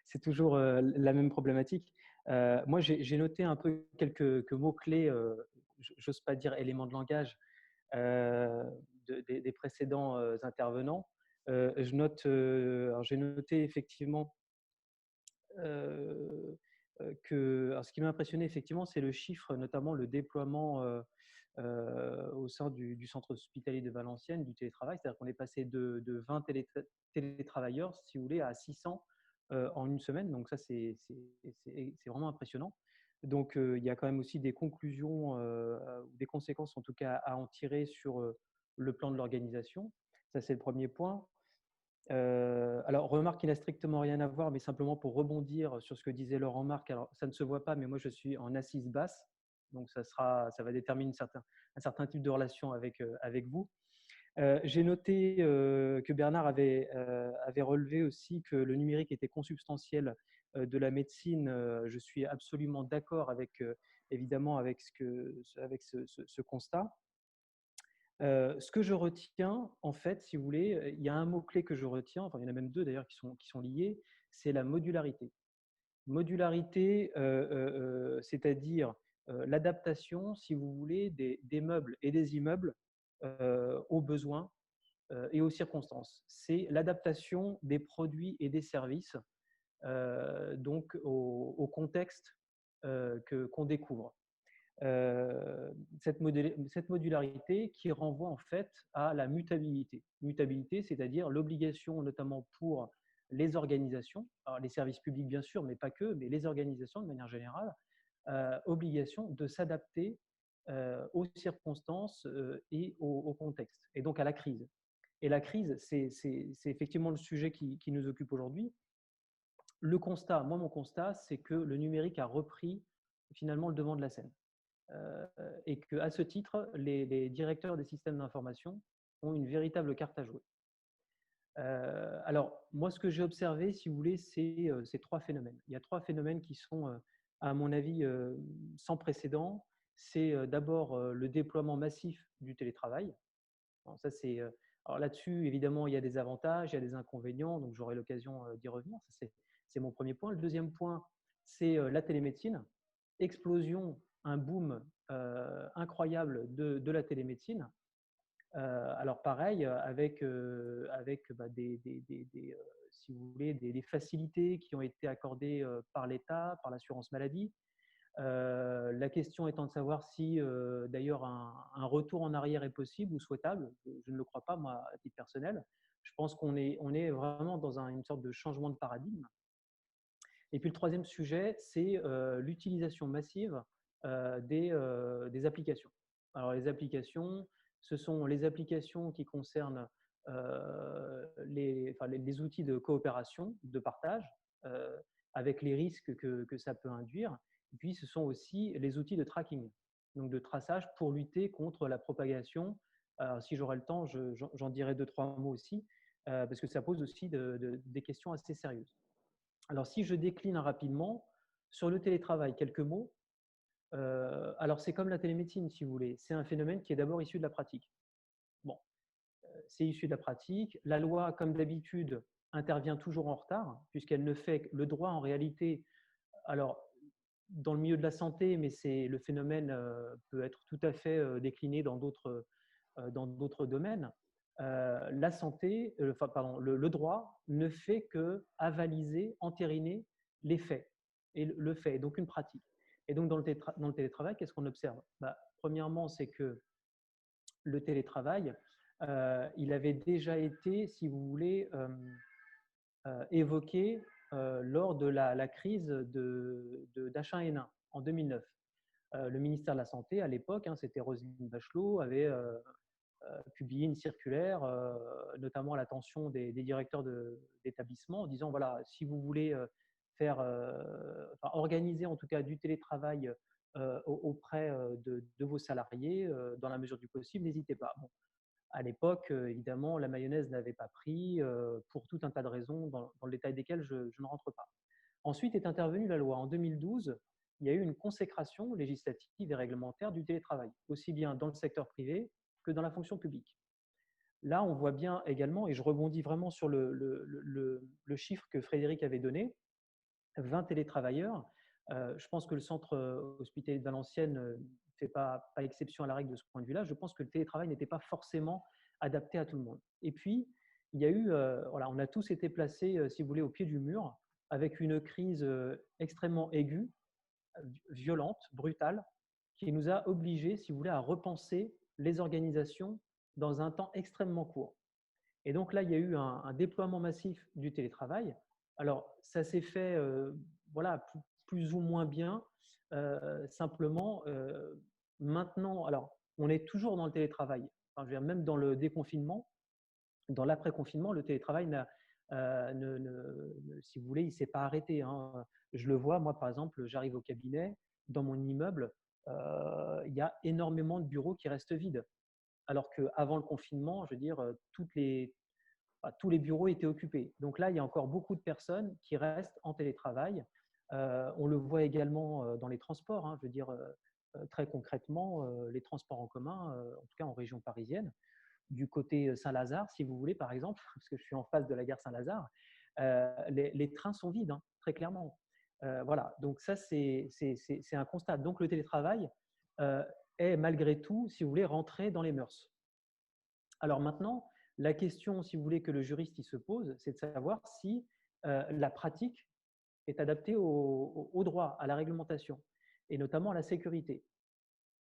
C'est toujours la même problématique. Moi, j'ai noté un peu quelques mots-clés, j'ose pas dire éléments de langage, des précédents intervenants. J'ai noté effectivement alors ce qui m'a impressionné effectivement, c'est le chiffre, notamment le déploiement au sein du centre hospitalier de Valenciennes, du télétravail. C'est-à-dire qu'on est passé de 20 télétravailleurs, si vous voulez, à 600 en une semaine. Donc ça, c'est vraiment impressionnant. Donc il y a quand même aussi des conclusions, des conséquences en tout cas à en tirer sur le plan de l'organisation. Ça, c'est le premier point. Alors, remarque qui n'a strictement rien à voir, mais simplement pour rebondir sur ce que disait Laurent Marc. Alors, ça ne se voit pas, mais moi, je suis en assise basse. Donc, ça va déterminer un certain type de relation avec vous. J'ai noté que Bernard avait relevé aussi que le numérique était consubstantiel de la médecine. Je suis absolument d'accord évidemment avec ce constat. Ce que je retiens, en fait, si vous voulez, il y a un mot-clé que je retiens, enfin il y en a même deux d'ailleurs qui sont liés, c'est la modularité. Modularité, c'est-à-dire l'adaptation, si vous voulez, des meubles et des immeubles aux besoins et aux circonstances. C'est l'adaptation des produits et des services donc au contexte qu'on découvre. Cette modularité qui renvoie en fait à la mutabilité. Mutabilité, c'est-à-dire l'obligation, notamment pour les organisations, alors les services publics bien sûr, mais pas que, mais les organisations de manière générale, obligation de s'adapter aux circonstances et au contexte, et donc à la crise. Et la crise, c'est effectivement le sujet qui nous occupe aujourd'hui. Mon constat, c'est que le numérique a repris finalement le devant de la scène. Et qu'à ce titre, les directeurs des systèmes d'information ont une véritable carte à jouer. Alors, moi, ce que j'ai observé, si vous voulez, c'est 3 phénomènes. Il y a 3 phénomènes qui sont à mon avis, sans précédent. C'est d'abord le déploiement massif du télétravail. Alors, ça, alors là-dessus, évidemment, il y a des avantages, il y a des inconvénients, donc j'aurai l'occasion d'y revenir. Ça, c'est mon premier point. Le deuxième point, c'est la télémédecine. Explosion, un boom incroyable de la télémédecine. Alors pareil, avec si vous voulez, des facilités qui ont été accordées par l'État, par l'assurance maladie. La question étant de savoir si d'ailleurs un retour en arrière est possible ou souhaitable. Je ne le crois pas, moi, à titre personnel. Je pense qu'on est vraiment dans une sorte de changement de paradigme. Et puis le troisième sujet, c'est l'utilisation massive des applications. Alors les applications, ce sont les applications qui concernent les outils de coopération, de partage, avec les risques que ça peut induire. Et puis ce sont aussi les outils de tracking, donc de traçage pour lutter contre la propagation. Alors, si j'aurai le temps, j'en dirai 2-3 mots aussi, parce que ça pose aussi des questions assez sérieuses. Alors, si je décline rapidement, sur le télétravail, quelques mots. Alors, c'est comme la télémédecine, si vous voulez. C'est un phénomène qui est d'abord issu de la pratique. Bon, c'est issu de la pratique. La loi, comme d'habitude, intervient toujours en retard, puisqu'elle ne fait que le droit, en réalité, alors, dans le milieu de la santé, mais le phénomène peut être tout à fait décliné dans d'autres domaines. La santé, le droit ne fait que avaliser, entériner les faits, et le fait, donc une pratique. Et donc, dans le télétravail, qu'est-ce qu'on observe? Premièrement, c'est que le télétravail, il avait déjà été, si vous voulez, évoqué lors de la crise d'H1N1 en 2009. Le ministère de la Santé, à l'époque, c'était Roselyne Bachelot, avait publié une circulaire, notamment à l'attention des directeurs d'établissements, en disant, voilà, si vous voulez organiser en tout cas du télétravail auprès de vos salariés, dans la mesure du possible, n'hésitez pas. Bon. À l'époque, évidemment, la mayonnaise n'avait pas pris pour tout un tas de raisons, dans le détail desquelles je ne rentre pas. Ensuite est intervenue la loi. En 2012, il y a eu une consécration législative et réglementaire du télétravail, aussi bien dans le secteur privé que dans la fonction publique. Là, on voit bien également, et je rebondis vraiment sur le chiffre que Frédéric avait donné, 20 télétravailleurs. Je pense que le centre hospitalier de Valenciennes ne fait pas exception à la règle de ce point de vue-là. Je pense que le télétravail n'était pas forcément adapté à tout le monde. Et puis, il y a eu, on a tous été placés, si vous voulez, au pied du mur, avec une crise extrêmement aiguë, violente, brutale, qui nous a obligés, si vous voulez, à repenser les organisations dans un temps extrêmement court. Et donc là, il y a eu un déploiement massif du télétravail. Alors, ça s'est fait plus ou moins bien. Simplement, maintenant, alors, on est toujours dans le télétravail. Enfin, je veux dire, même dans le déconfinement, dans l'après-confinement, le télétravail, si vous voulez, il ne s'est pas arrêté. Je le vois, moi, par exemple, j'arrive au cabinet, dans mon immeuble, il y a énormément de bureaux qui restent vides. Alors qu'avant le confinement, je veux dire, tous les bureaux étaient occupés. Donc là, il y a encore beaucoup de personnes qui restent en télétravail. On le voit également dans les transports. Je veux dire, très concrètement, les transports en commun, en tout cas en région parisienne, du côté Saint-Lazare, si vous voulez, par exemple, parce que je suis en face de la gare Saint-Lazare, les trains sont vides, très clairement. Voilà, donc ça, c'est un constat. Donc le télétravail est malgré tout, si vous voulez, rentré dans les mœurs. Alors maintenant, la question, si vous voulez, que le juriste il se pose, c'est de savoir si la pratique est adaptée au droit, à la réglementation, et notamment à la sécurité.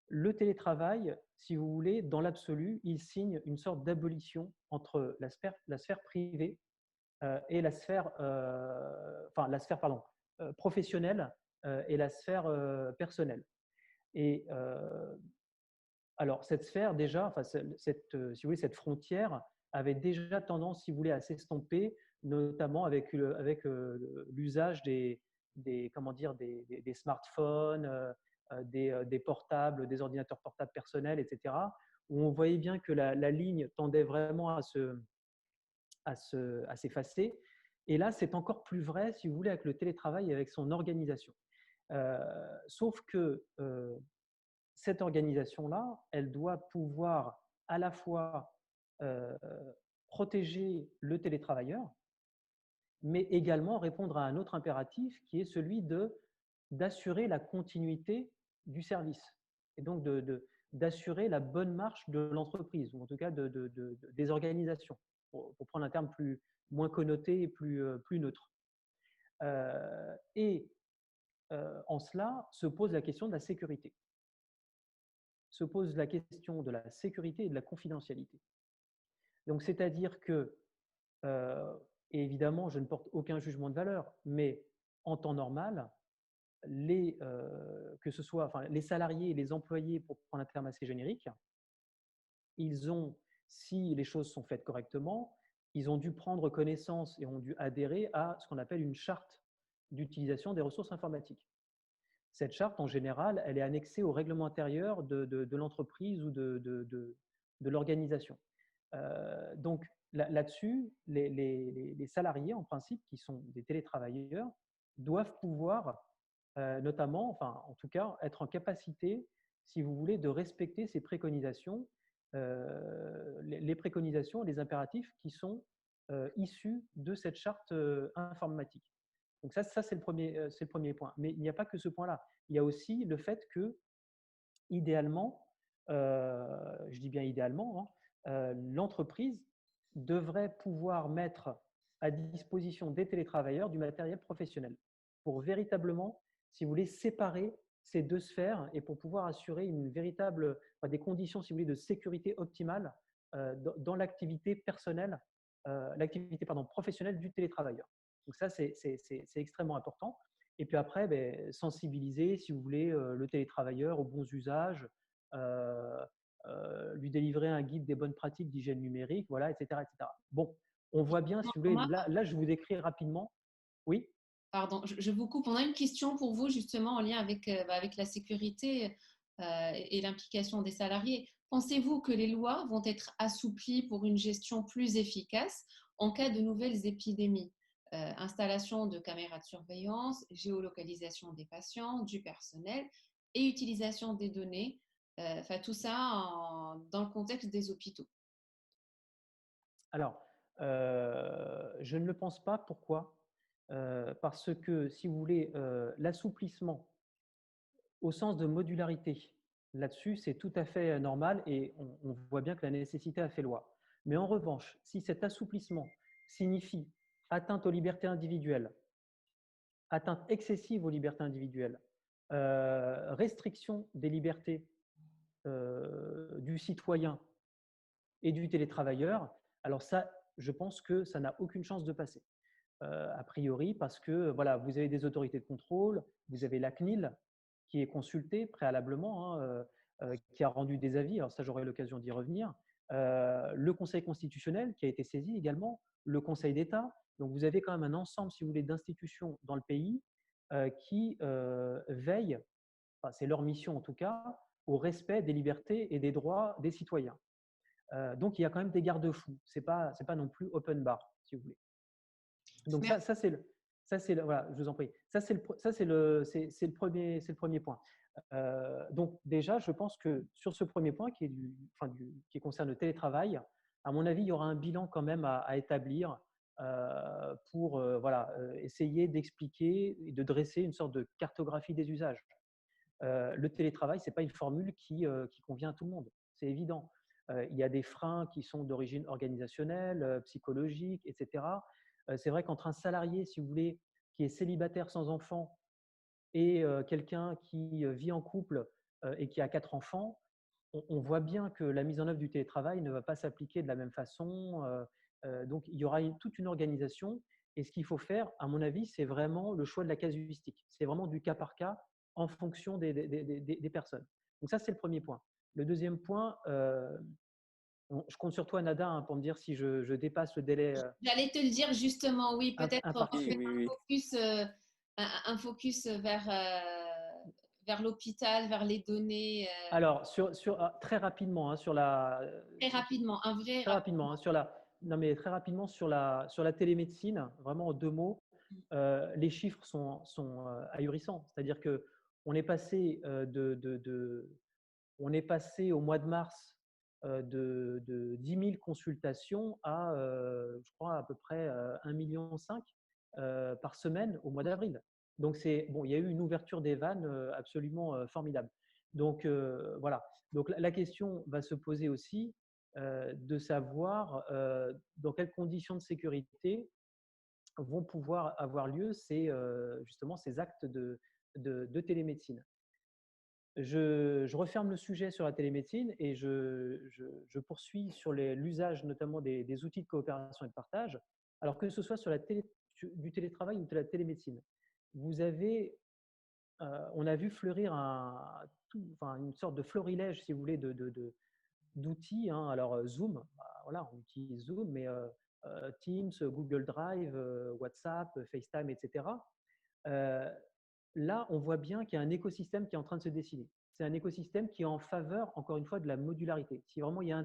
Le télétravail, si vous voulez, dans l'absolu, il signe une sorte d'abolition entre la sphère privée et la sphère professionnelle et la sphère personnelle. Et alors, cette sphère, déjà, si vous voulez, cette frontière avait déjà tendance, si vous voulez, à s'estomper, notamment avec l'usage des smartphones, des portables, des ordinateurs portables personnels, etc., où on voyait bien que la ligne tendait vraiment à s'effacer. Et là, c'est encore plus vrai, si vous voulez, avec le télétravail et avec son organisation. Sauf que cette organisation-là, elle doit pouvoir à la fois protéger le télétravailleur, mais également répondre à un autre impératif qui est celui d'assurer la continuité du service et donc d'assurer la bonne marche de l'entreprise, ou en tout cas des organisations, pour prendre un terme moins connoté et plus neutre. En cela se pose la question de la sécurité. Se pose la question de la sécurité et de la confidentialité. Donc, c'est-à-dire que, et évidemment, je ne porte aucun jugement de valeur, mais en temps normal, que ce soit les salariés et les employés, pour prendre un terme assez générique, ils ont, si les choses sont faites correctement, ils ont dû prendre connaissance et ont dû adhérer à ce qu'on appelle une charte d'utilisation des ressources informatiques. Cette charte, en général, elle est annexée au règlement intérieur de l'entreprise ou de l'organisation. Donc, là-dessus, les salariés, en principe, qui sont des télétravailleurs, doivent pouvoir, notamment, en tout cas, être en capacité, si vous voulez, de respecter ces préconisations, les préconisations, les impératifs qui sont issus de cette charte informatique. Donc ça c'est le premier point. Mais il n'y a pas que ce point-là. Il y a aussi le fait que, idéalement, je dis bien idéalement, l'entreprise devrait pouvoir mettre à disposition des télétravailleurs du matériel professionnel pour véritablement, si vous voulez, séparer ces deux sphères et pour pouvoir assurer des conditions, si vous voulez, de sécurité optimale dans l'activité personnelle, professionnelle du télétravailleur. Donc ça, c'est extrêmement important. Et puis après, sensibiliser, si vous voulez, le télétravailleur aux bons usages, lui délivrer un guide des bonnes pratiques d'hygiène numérique, voilà, etc., etc. Bon, on voit bien, si vous voulez, là je vous décris rapidement. Oui ? Pardon, je vous coupe. On a une question pour vous, justement, en lien avec la sécurité et l'implication des salariés. Pensez-vous que les lois vont être assouplies pour une gestion plus efficace en cas de nouvelles épidémies ? Installation de caméras de surveillance, géolocalisation des patients, du personnel et utilisation des données, tout ça dans le contexte des hôpitaux. Alors, je ne le pense pas. Pourquoi ? Parce que, si vous voulez, l'assouplissement au sens de modularité, là-dessus, c'est tout à fait normal et on voit bien que la nécessité a fait loi. Mais en revanche, si cet assouplissement signifie atteinte aux libertés individuelles, atteinte excessive aux libertés individuelles, restriction des libertés du citoyen et du télétravailleur, alors ça, je pense que ça n'a aucune chance de passer. A priori, parce que voilà, vous avez des autorités de contrôle, vous avez la CNIL qui est consultée préalablement, qui a rendu des avis, alors ça j'aurai l'occasion d'y revenir, le Conseil constitutionnel qui a été saisi également, le Conseil d'État. Donc vous avez quand même un ensemble, si vous voulez, d'institutions dans le pays qui veillent, c'est leur mission en tout cas, au respect des libertés et des droits des citoyens. Donc il y a quand même des garde-fous, c'est pas non plus open bar, si vous voulez. Donc ça c'est voilà, je vous en prie. Ça c'est le premier point. Donc déjà, je pense que sur ce premier point qui concerne le télétravail, à mon avis, il y aura un bilan quand même à établir pour essayer d'expliquer et de dresser une sorte de cartographie des usages. Le télétravail, c'est pas une formule qui convient à tout le monde, c'est évident. Il y a des freins qui sont d'origine organisationnelle, psychologique, etc. C'est vrai qu'entre un salarié, si vous voulez, qui est célibataire sans enfant et quelqu'un qui vit en couple et qui a 4 enfants, on voit bien que la mise en œuvre du télétravail ne va pas s'appliquer de la même façon. Donc, il y aura toute une organisation. Et ce qu'il faut faire, à mon avis, c'est vraiment le choix de la casuistique. C'est vraiment du cas par cas en fonction des personnes. Donc ça, c'est le premier point. Le deuxième point, je compte sur toi, Nada, pour me dire si je dépasse le délai. J'allais te le dire justement, oui, peut-être un focus vers l'hôpital, vers les données. Alors, très rapidement, sur la. Très rapidement, un vrai. Très rapidement, très rapidement sur la télémédecine, vraiment en 2 mots. les chiffres sont ahurissants. C'est-à-dire qu'on est passé on est passé au mois de mars de 10 000 consultations à, je crois, à peu près 1,5 million par semaine au mois d'avril. Donc, bon, il y a eu une ouverture des vannes absolument formidable. Donc, voilà. Donc, la question va se poser aussi de savoir dans quelles conditions de sécurité vont pouvoir avoir lieu justement ces actes de télémédecine. Je referme le sujet sur la télémédecine et je poursuis sur l'usage notamment des outils de coopération et de partage. Alors que ce soit sur du télétravail ou de la télémédecine, on a vu fleurir une sorte de florilège, si vous voulez, d'outils. Alors Zoom, voilà, on utilise Zoom, mais Teams, Google Drive, WhatsApp, FaceTime, etc. Là, on voit bien qu'il y a un écosystème qui est en train de se dessiner. C'est un écosystème qui est en faveur, encore une fois, de la modularité. Si vraiment il y a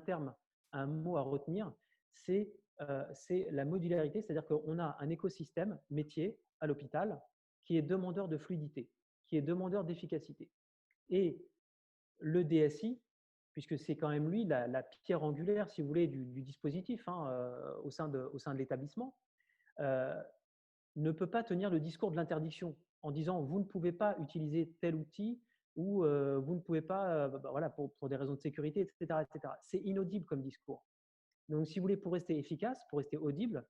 un mot à retenir, c'est la modularité, c'est-à-dire qu'on a un écosystème métier à l'hôpital qui est demandeur de fluidité, qui est demandeur d'efficacité. Et le DSI, puisque c'est quand même lui la pierre angulaire, si vous voulez, du dispositif au sein de l'établissement, ne peut pas tenir le discours de l'interdiction en disant vous ne pouvez pas utiliser tel outil ou vous ne pouvez pas, voilà, pour des raisons de sécurité, etc. etc. C'est inaudible comme discours. Donc, si vous voulez, pour rester efficace, pour rester audible,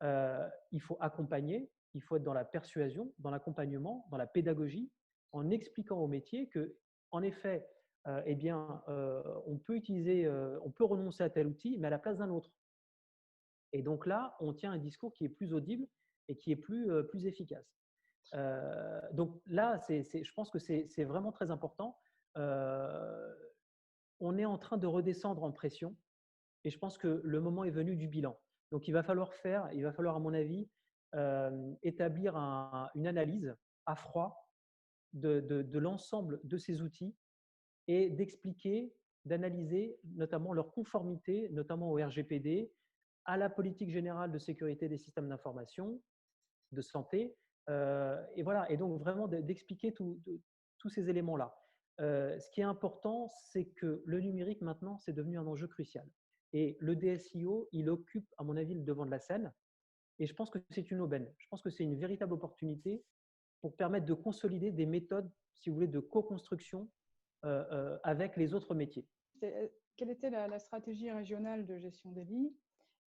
il faut accompagner, il faut être dans la persuasion, dans l'accompagnement, dans la pédagogie, en expliquant au métier que, en effet, on peut renoncer à tel outil, mais à la place d'un autre. Et donc là, on tient un discours qui est plus audible et qui est plus efficace. Donc là, je pense que c'est vraiment très important. On est en train de redescendre en pression et je pense que le moment est venu du bilan. Donc il va falloir à mon avis, établir une analyse à froid de l'ensemble de ces outils et d'expliquer, d'analyser notamment leur conformité, notamment au RGPD, à la politique générale de sécurité des systèmes d'information, de santé, et voilà. Et donc vraiment d'expliquer tous ces éléments-là. Ce qui est important, c'est que le numérique maintenant, c'est devenu un enjeu crucial. Et le DSIO, il occupe, à mon avis, le devant de la scène. Et je pense que c'est une aubaine. Je pense que c'est une véritable opportunité pour permettre de consolider des méthodes, si vous voulez, de co-construction avec les autres métiers. Quelle était la stratégie régionale de gestion des lits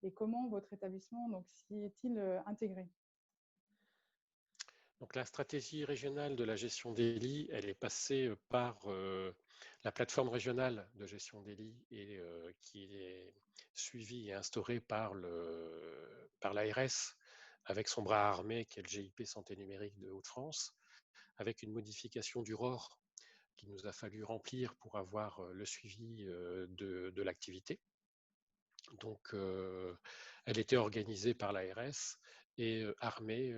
et comment votre établissement s'y est-il intégré? Donc, la stratégie régionale de la gestion des lits, elle est passée par la plateforme régionale de gestion des lits et qui est suivie et instaurée par l'ARS avec son bras armé qui est le GIP Santé Numérique de Hauts-de-France, avec une modification du ROR qu'il nous a fallu remplir pour avoir le suivi de l'activité. Donc, elle était organisée par l'ARS et armée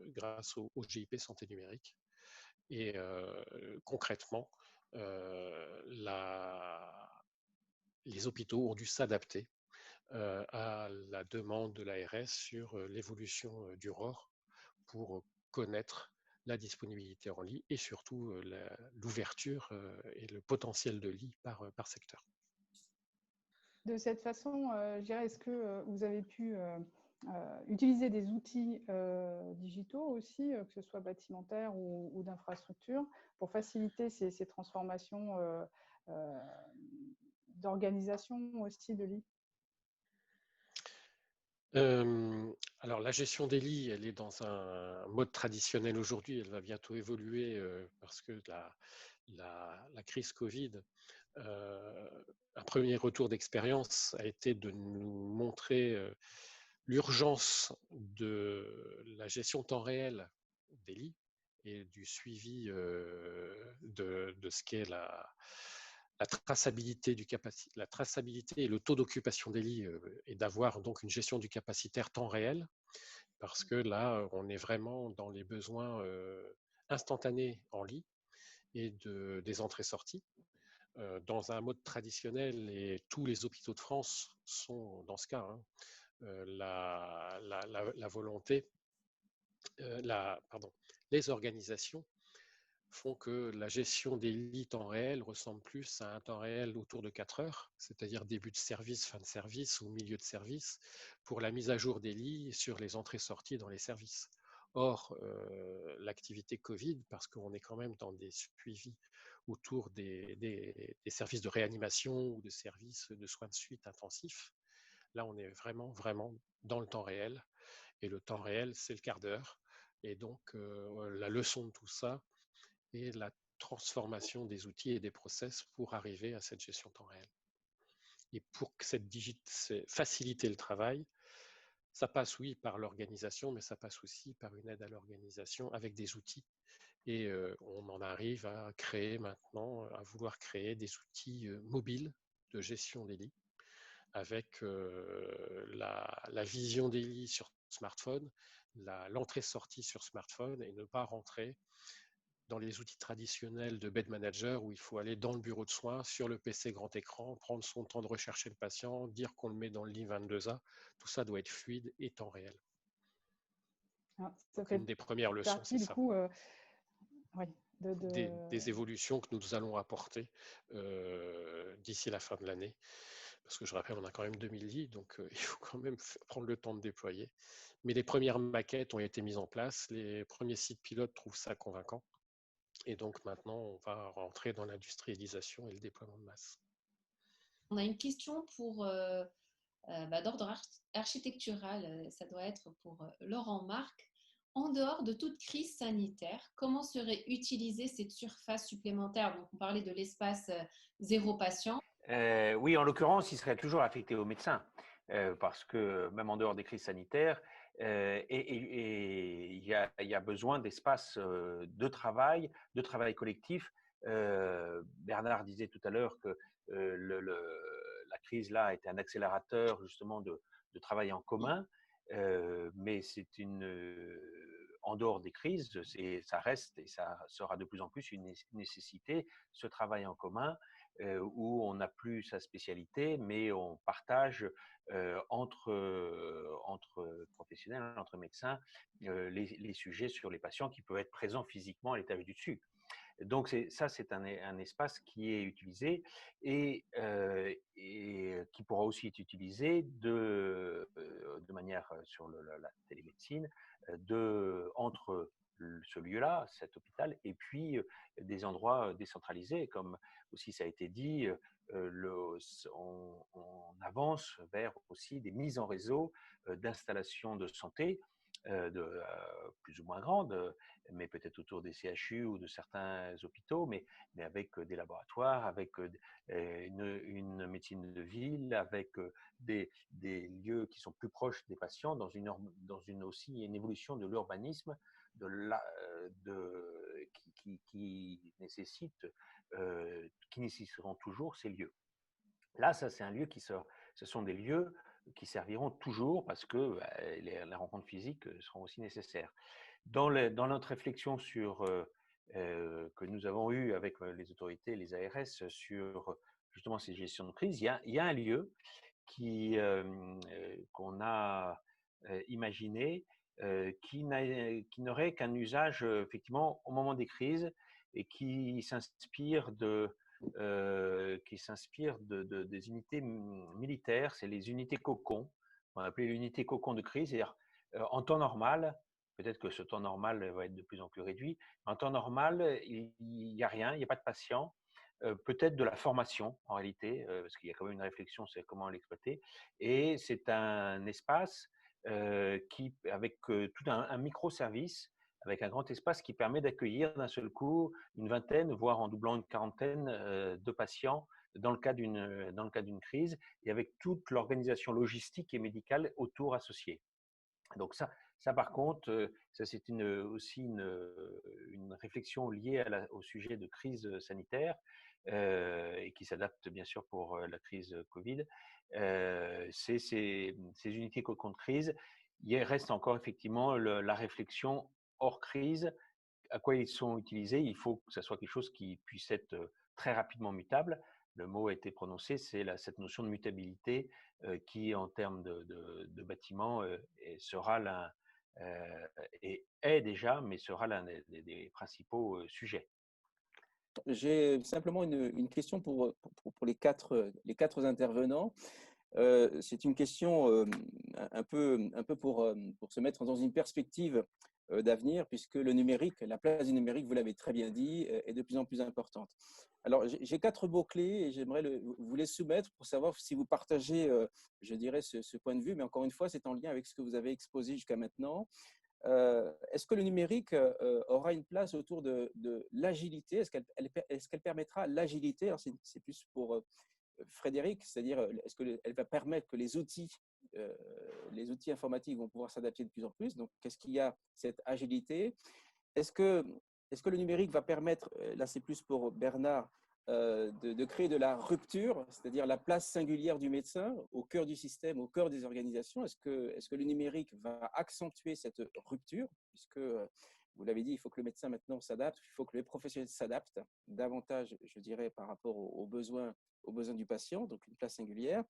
grâce au GIP Santé Numérique. Et concrètement, les hôpitaux ont dû s'adapter à la demande de l'ARS sur l'évolution du ROR pour connaître la disponibilité en lit et surtout l'ouverture et le potentiel de lit par secteur. De cette façon, je dirais, est-ce que vous avez pu utiliser des outils digitaux aussi, que ce soit bâtimentaires ou d'infrastructures, pour faciliter ces transformations d'organisation aussi de lits? Alors, la gestion des lits, elle est dans un mode traditionnel aujourd'hui. Elle va bientôt évoluer parce que la crise Covid, un premier retour d'expérience a été de nous montrer l'urgence de la gestion temps réel des lits et du suivi de ce qu'est la traçabilité la traçabilité et le taux d'occupation des lits et d'avoir donc une gestion du capacitaire temps réel, parce que là, on est vraiment dans les besoins instantanés en lit et des entrées-sorties. Dans un mode traditionnel, et tous les hôpitaux de France sont dans ce cas, la volonté les organisations font que la gestion des lits temps réel ressemble plus à un temps réel autour de 4 heures, c'est-à-dire début de service, fin de service ou milieu de service, pour la mise à jour des lits sur les entrées-sorties dans les services. Or, l'activité Covid, parce qu'on est quand même dans des suivis autour des services de réanimation ou de services de soins de suite intensifs, là on est vraiment, vraiment dans le temps réel. Et le temps réel, c'est le quart d'heure. Et donc, la leçon de tout ça, et la transformation des outils et des process pour arriver à cette gestion temps réel. Et pour que faciliter le travail, ça passe oui par l'organisation, mais ça passe aussi par une aide à l'organisation avec des outils. Et on en arrive à créer maintenant, à vouloir créer des outils mobiles de gestion des lits, avec la vision des lits sur smartphone, l'entrée-sortie sur smartphone, et ne pas rentrer dans les outils traditionnels de bed manager où il faut aller dans le bureau de soins, sur le PC grand écran, prendre son temps de rechercher le patient, dire qu'on le met dans le lit 22A. Tout ça doit être fluide et temps réel. Ah, ça fait une des premières leçons, c'est ça. Oui, des évolutions que nous allons apporter d'ici la fin de l'année. Parce que je rappelle, on a quand même 2000 lits, donc il faut quand même prendre le temps de déployer. Mais les premières maquettes ont été mises en place, les premiers sites pilotes trouvent ça convaincant. Et donc maintenant, on va rentrer dans l'industrialisation et le déploiement de masse. On a une question d'ordre architectural. Ça doit être pour Laurent Marc. En dehors de toute crise sanitaire, comment serait utilisée cette surface supplémentaire? Donc, on parlait de l'espace zéro patient. Oui, en l'occurrence, il serait toujours affecté aux médecins, parce que même en dehors des crises sanitaires, il y a besoin d'espaces de travail collectif. Bernard disait tout à l'heure que la crise là était un accélérateur justement de travail en commun, mais c'est en dehors des crises, ça reste et ça sera de plus en plus une nécessité, ce travail en commun, où on n'a plus sa spécialité, mais on partage entre professionnels, entre médecins, les sujets sur les patients qui peuvent être présents physiquement à l'étage du dessus. Donc c'est un espace qui est utilisé et qui pourra aussi être utilisé de manière sur la télémédecine, entre ce lieu-là, cet hôpital, et puis des endroits décentralisés, comme aussi ça a été dit, on avance vers aussi des mises en réseau d'installations de santé plus ou moins grandes, mais peut-être autour des CHU ou de certains hôpitaux, mais avec des laboratoires, avec une médecine de ville, avec des lieux qui sont plus proches des patients, dans aussi une évolution de l'urbanisme qui nécessiteront toujours ces lieux. Là, ça c'est un lieu ce sont des lieux qui serviront toujours parce que les rencontres physiques seront aussi nécessaires. Dans notre réflexion que nous avons eue avec les autorités, les ARS, sur justement ces gestions de crise, il y a un lieu qu'on a imaginé qui n'aurait qu'un usage effectivement au moment des crises et qui s'inspire des unités militaires, c'est les unités cocon, on va appeler l'unité cocon de crise, c'est-à-dire en temps normal, peut-être que ce temps normal va être de plus en plus réduit, mais en temps normal, il n'y a rien, il n'y a pas de patient, peut-être de la formation en réalité, parce qu'il y a quand même une réflexion sur comment l'exploiter, et c'est un espace avec tout un microservice, avec un grand espace qui permet d'accueillir d'un seul coup une vingtaine, voire en doublant une quarantaine de patients dans le cas d'une crise, et avec toute l'organisation logistique et médicale autour associée. Donc ça par contre, ça c'est aussi une réflexion liée au sujet de crise sanitaire et qui s'adapte bien sûr pour la crise Covid. Ces unités cocon de crise, il reste encore effectivement la réflexion hors crise, à quoi ils sont utilisés. Il faut que ça soit quelque chose qui puisse être très rapidement mutable. Le mot a été prononcé, c'est cette notion de mutabilité qui, en termes de bâtiment, sera et est déjà, mais sera l'un des principaux sujets. J'ai simplement une question pour les quatre intervenants. C'est une question un peu pour se mettre dans une perspective d'avenir, puisque le numérique, la place du numérique, vous l'avez très bien dit, est de plus en plus importante. Alors, j'ai quatre mots-clés et j'aimerais vous les soumettre pour savoir si vous partagez, je dirais, ce point de vue, mais encore une fois, c'est en lien avec ce que vous avez exposé jusqu'à maintenant. Est-ce que le numérique aura une place autour de l'agilité? Est-ce qu'elle permettra l'agilité? Alors, c'est plus pour Frédéric, c'est-à-dire, est-ce qu'elle va permettre que les outils informatiques vont pouvoir s'adapter de plus en plus? Donc, qu'est-ce qu'il y a cette agilité? Est-ce que le numérique va permettre, là c'est plus pour Bernard, de créer de la rupture, c'est-à-dire la place singulière du médecin au cœur du système, au cœur des organisations? Est-ce que le numérique va accentuer cette rupture? Puisque, vous l'avez dit, il faut que le médecin maintenant s'adapte, il faut que les professionnels s'adaptent davantage, je dirais, par rapport aux besoins du patient, donc une place singulière.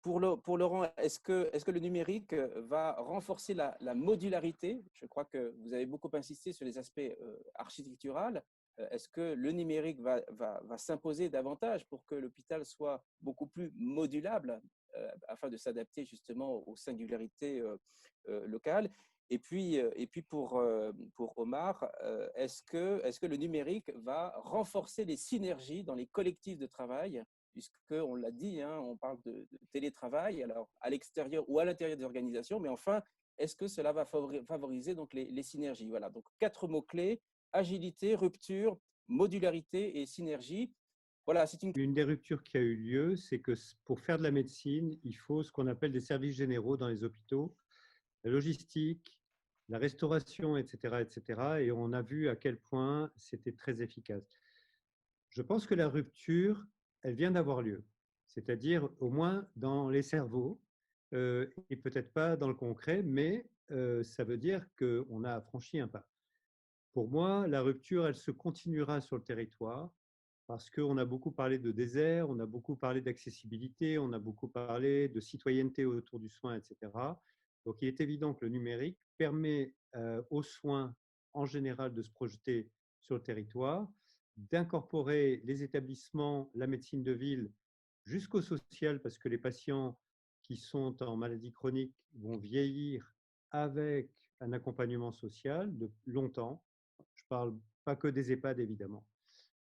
Pour Laurent, est-ce que le numérique va renforcer la modularité? Je crois que vous avez beaucoup insisté sur les aspects architecturaux. Est-ce que le numérique va s'imposer davantage pour que l'hôpital soit beaucoup plus modulable afin de s'adapter justement aux singularités locales? Et puis pour Omar, est-ce que le numérique va renforcer les synergies dans les collectifs de travail? Puisqu'on l'a dit, hein, on parle de télétravail, alors à l'extérieur ou à l'intérieur des organisations, mais enfin, est-ce que cela va favoriser donc les synergies? Voilà, donc 4 mots-clés: agilité, rupture, modularité et synergie. Voilà, c'est Une des ruptures qui a eu lieu, c'est que pour faire de la médecine, il faut ce qu'on appelle des services généraux dans les hôpitaux, la logistique, la restauration, etc., etc. Et on a vu à quel point c'était très efficace. Je pense que la rupture, elle vient d'avoir lieu, c'est-à-dire au moins dans les cerveaux, et peut-être pas dans le concret, mais ça veut dire qu'on a franchi un pas. Pour moi, la rupture, elle se continuera sur le territoire parce qu'on a beaucoup parlé de désert, on a beaucoup parlé d'accessibilité, on a beaucoup parlé de citoyenneté autour du soin, etc. Donc, il est évident que le numérique permet aux soins en général de se projeter sur le territoire, d'incorporer les établissements, la médecine de ville jusqu'au social, parce que les patients qui sont en maladie chronique vont vieillir avec un accompagnement social de longtemps. Je ne parle pas que des EHPAD, évidemment.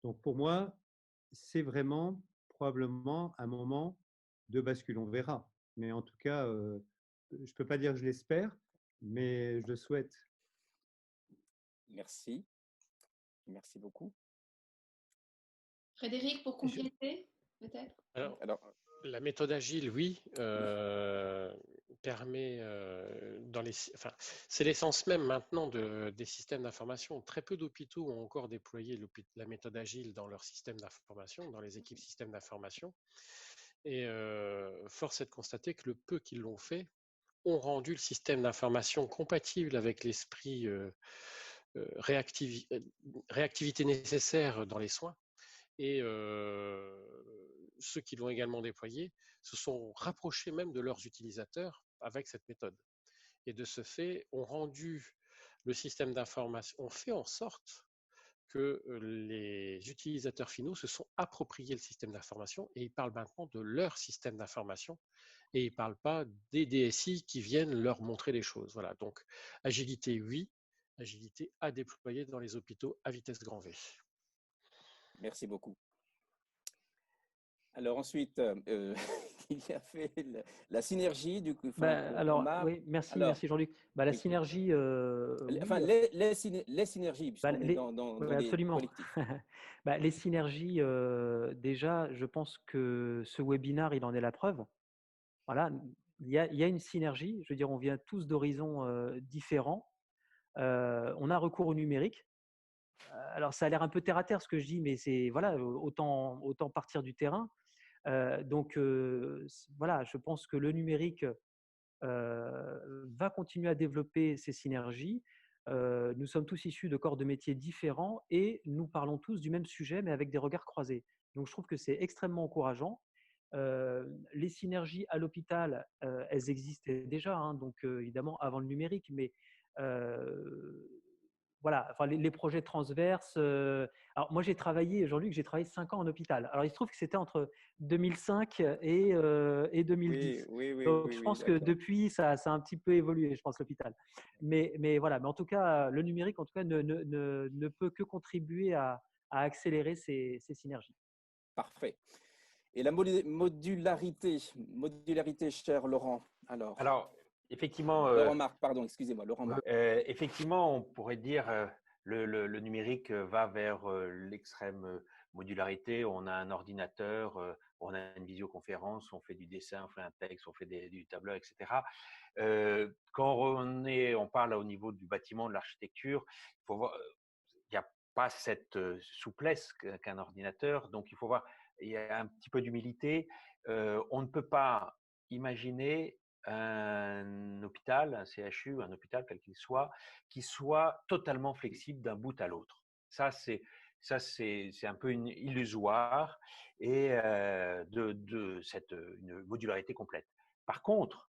Donc pour moi, c'est vraiment probablement un moment de bascule. On verra. Mais en tout cas, je ne peux pas dire que je l'espère, mais je le souhaite. Merci. Merci beaucoup. Frédéric, pour compléter, peut-être? Alors, la méthode agile, oui, permet c'est l'essence même maintenant des systèmes d'information. Très peu d'hôpitaux ont encore déployé la méthode agile dans leur système d'information, dans les équipes systèmes d'information. Et force est de constater que le peu qui l'ont fait ont rendu le système d'information compatible avec l'esprit réactivité nécessaire dans les soins. Et ceux qui l'ont également déployé se sont rapprochés même de leurs utilisateurs avec cette méthode. Et de ce fait, ont rendu le système d'information, ont fait en sorte que les utilisateurs finaux se sont appropriés le système d'information et ils parlent maintenant de leur système d'information et ils ne parlent pas des DSI qui viennent leur montrer les choses. Voilà, donc agilité, oui, agilité à déployer dans les hôpitaux à vitesse grand V. Merci beaucoup. Alors ensuite, il y a fait la synergie du coup. Oui, merci Jean-Luc. La synergie. Les synergies, puisqu'on est dans absolument. des collectifs. Les synergies, déjà, je pense que ce webinaire, il en est la preuve. Voilà, il y a une synergie. Je veux dire, on vient tous d'horizons différents. On a recours au numérique. Alors, ça a l'air un peu terre à terre ce que je dis, mais c'est voilà, autant partir du terrain. Donc, voilà, je pense que le numérique va continuer à développer ces synergies. Nous sommes tous issus de corps de métiers différents et nous parlons tous du même sujet, mais avec des regards croisés. Donc, je trouve que c'est extrêmement encourageant. Les synergies à l'hôpital, elles existaient déjà, hein, donc évidemment avant le numérique, mais voilà, enfin, les projets transverses. Alors moi, j'ai travaillé, Jean-Luc, j'ai travaillé 5 ans en hôpital. Alors il se trouve que c'était entre 2005 et 2010. Donc je pense que d'accord. depuis, ça a un petit peu évolué, je pense, l'hôpital. Mais voilà, mais en tout cas, le numérique, en tout cas, ne peut que contribuer à accélérer ces synergies. Parfait. Et la modularité, cher Laurent. Alors, effectivement, Laurent Marc, pardon, excusez-moi, Laurent Marc. effectivement, on pourrait dire le numérique va vers l'extrême modularité. On a un ordinateur, on a une visioconférence, on fait du dessin, on fait un texte, on fait du tableur, etc. Quand on parle au niveau du bâtiment, de l'architecture, il faut voir, il n'y a pas cette souplesse qu'un ordinateur. Donc, il faut voir, il y a un petit peu d'humilité. On ne peut pas imaginer un hôpital, un CHU, un hôpital quel qu'il soit, qui soit totalement flexible d'un bout à l'autre. Ça, c'est un peu illusoire et de cette une modularité complète. Par contre,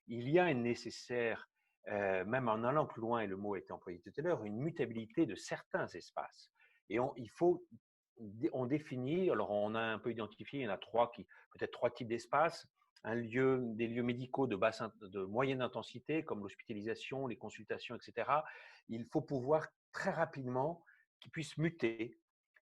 il y a une nécessaire, même en allant plus loin, et le mot a été employé tout à l'heure, une mutabilité de certains espaces. Et on définit, alors on a un peu identifié, il y en a peut-être trois types d'espaces. Des lieux médicaux de moyenne intensité, comme l'hospitalisation, les consultations, etc. Il faut pouvoir très rapidement qu'ils puissent muter,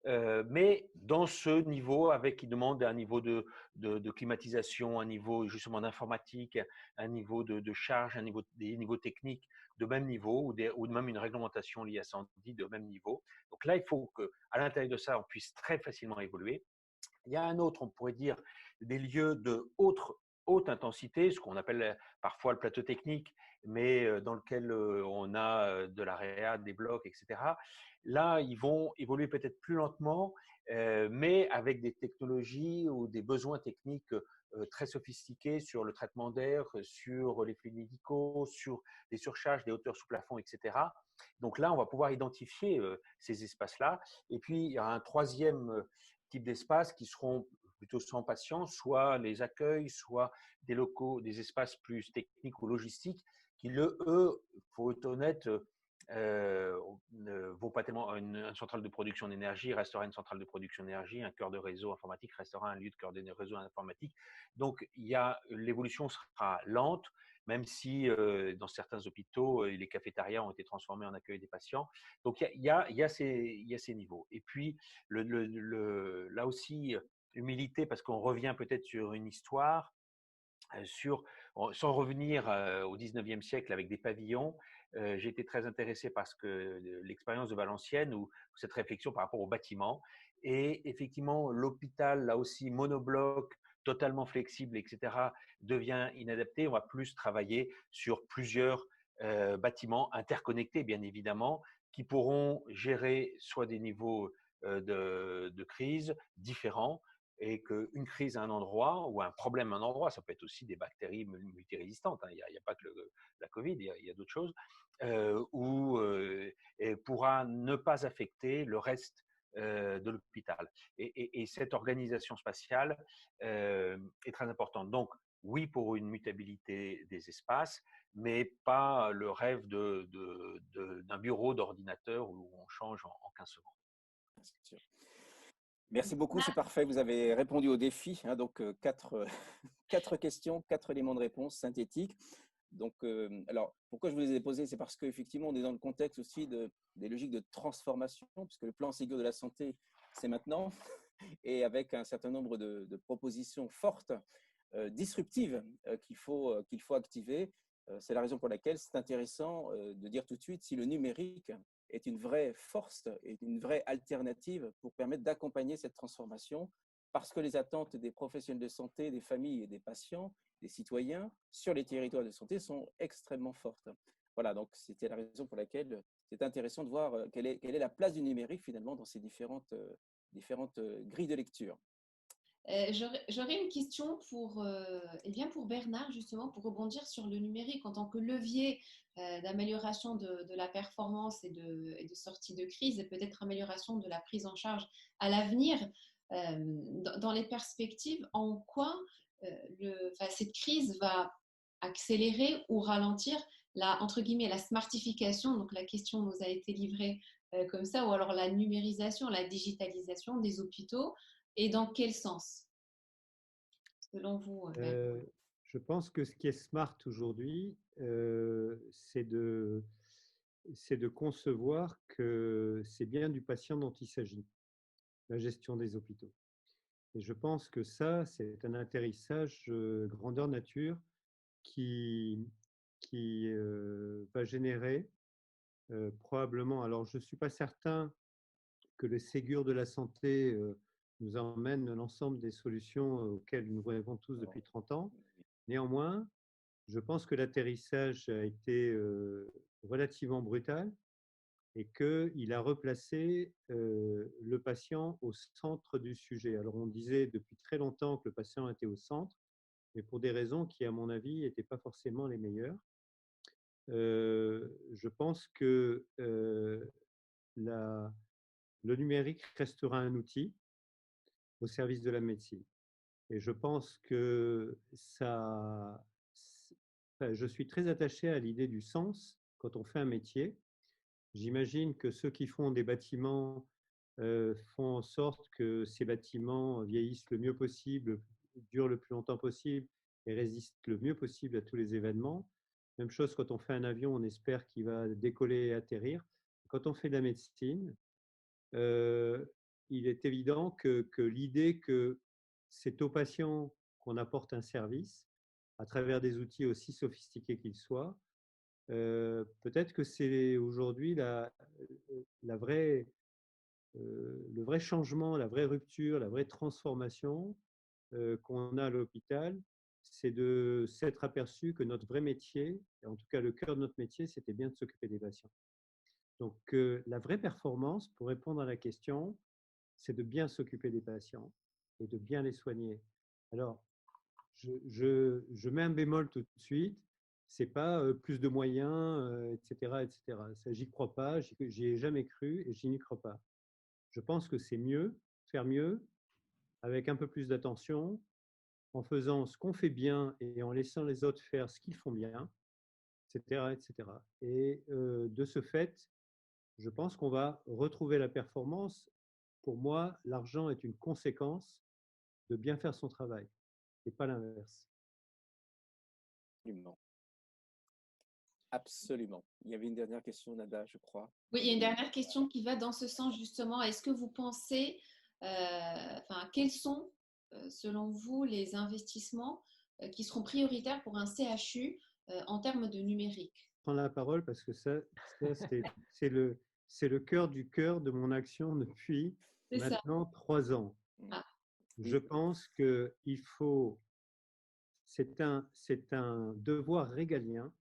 mais dans ce niveau qui demande un niveau de climatisation, un niveau justement d'informatique, un niveau de charge, des niveaux techniques de même niveau, ou même une réglementation liée à incendie de même niveau. Donc là, il faut qu'à l'intérieur de ça, on puisse très facilement évoluer. Il y a un autre, on pourrait dire, des lieux de haute intensité, ce qu'on appelle parfois le plateau technique, mais dans lequel on a de la réa, des blocs, etc. Là, ils vont évoluer peut-être plus lentement, mais avec des technologies ou des besoins techniques très sophistiqués sur le traitement d'air, sur les fluides médicaux, sur des surcharges, des hauteurs sous plafond, etc. Donc là, on va pouvoir identifier ces espaces-là. Et puis, il y a un troisième type d'espaces qui seront plutôt sans patients, soit les accueils, soit des locaux, des espaces plus techniques ou logistiques, qui, eux, il faut être honnête, ne vont pas tellement. Une centrale de production d'énergie restera une centrale de production d'énergie, un cœur de réseau informatique restera un lieu de cœur de réseau informatique. Donc, l'évolution sera lente, même si dans certains hôpitaux, les cafétérias ont été transformés en accueil des patients. Donc, il y a ces niveaux. Et puis, là aussi, humilité, parce qu'on revient peut-être sur une histoire, sans revenir au 19e siècle avec des pavillons. J'ai été très intéressé par l'expérience de Valenciennes, ou cette réflexion par rapport au bâtiment. Et effectivement, l'hôpital, là aussi, monobloc, totalement flexible, etc., devient inadapté. On va plus travailler sur plusieurs bâtiments interconnectés, bien évidemment, qui pourront gérer soit des niveaux de crise différents, et qu'une crise à un endroit ou un problème à un endroit, ça peut être aussi des bactéries multirésistantes, hein, il n'y a pas que la Covid, il y a d'autres choses, pourra ne pas affecter le reste de l'hôpital. Et cette organisation spatiale est très importante. Donc, oui, pour une mutabilité des espaces, mais pas le rêve d'un bureau d'ordinateur où on change en 15 secondes. C'est sûr. Merci beaucoup, c'est parfait. Vous avez répondu au défi. Hein, donc, quatre questions, 4 éléments de réponse synthétiques. Donc, alors, pourquoi je vous les ai posés? C'est parce qu'effectivement, on est dans le contexte aussi des logiques de transformation, puisque le plan Ségur de la santé, c'est maintenant, et avec un certain nombre de propositions fortes, disruptives, qu'il faut activer. C'est la raison pour laquelle c'est intéressant de dire tout de suite si le numérique est une vraie force, est une vraie alternative pour permettre d'accompagner cette transformation, parce que les attentes des professionnels de santé, des familles et des patients, des citoyens sur les territoires de santé sont extrêmement fortes. Voilà, donc c'était la raison pour laquelle c'est intéressant de voir quelle est la place du numérique finalement dans ces différentes grilles de lecture. J'aurais une question pour Bernard, justement, pour rebondir sur le numérique en tant que levier d'amélioration de la performance et de sortie de crise, et peut-être amélioration de la prise en charge à l'avenir. dans les perspectives, en quoi cette crise va accélérer ou ralentir entre guillemets, la smartification, donc la question nous a été livrée comme ça, ou alors la numérisation, la digitalisation des hôpitaux, et dans quel sens, selon vous, Je pense que ce qui est smart aujourd'hui, c'est de concevoir que c'est bien du patient dont il s'agit, la gestion des hôpitaux. Et je pense que ça, c'est un atterrissage grandeur nature qui va générer probablement, alors je ne suis pas certain que le Ségur de la santé nous emmène l'ensemble des solutions auxquelles nous rêvons tous depuis 30 ans. Néanmoins, je pense que l'atterrissage a été relativement brutal et qu'il a replacé le patient au centre du sujet. Alors on disait depuis très longtemps que le patient était au centre, mais pour des raisons qui, à mon avis, n'étaient pas forcément les meilleures. Je pense que le numérique restera un outil au service de la médecine. Et je pense que je suis très attaché à l'idée du sens quand on fait un métier. J'imagine que ceux qui font des bâtiments font en sorte que ces bâtiments vieillissent le mieux possible, durent le plus longtemps possible et résistent le mieux possible à tous les événements. Même chose quand on fait un avion, on espère qu'il va décoller et atterrir. Quand on fait de la médecine, il est évident que l'idée que c'est aux patients qu'on apporte un service à travers des outils aussi sophistiqués qu'ils soient, peut-être que c'est aujourd'hui le vrai changement, la vraie rupture, la vraie transformation qu'on a à l'hôpital, c'est de s'être aperçu que notre vrai métier, en tout cas le cœur de notre métier, c'était bien de s'occuper des patients. Donc la vraie performance, pour répondre à la question, c'est de bien s'occuper des patients et de bien les soigner. Alors, je mets un bémol tout de suite, c'est pas plus de moyens, etc., etc. Ça, j'y crois pas, j'y ai jamais cru et j'y n'y crois pas. Je pense que c'est mieux, faire mieux, avec un peu plus d'attention, en faisant ce qu'on fait bien et en laissant les autres faire ce qu'ils font bien, etc., etc. Et de ce fait, je pense qu'on va retrouver la performance. Pour moi, l'argent est une conséquence de bien faire son travail et pas l'inverse. Absolument. Absolument. Il y avait une dernière question, Nada, je crois. Oui, il y a une dernière question qui va dans ce sens justement. Est-ce que vous pensez, quels sont, selon vous, les investissements qui seront prioritaires pour un CHU en termes de numérique? Je prends la parole parce que ça c'est le cœur du cœur de mon action depuis maintenant 3 ans. Ah. Je pense qu'il faut, c'est un devoir régalien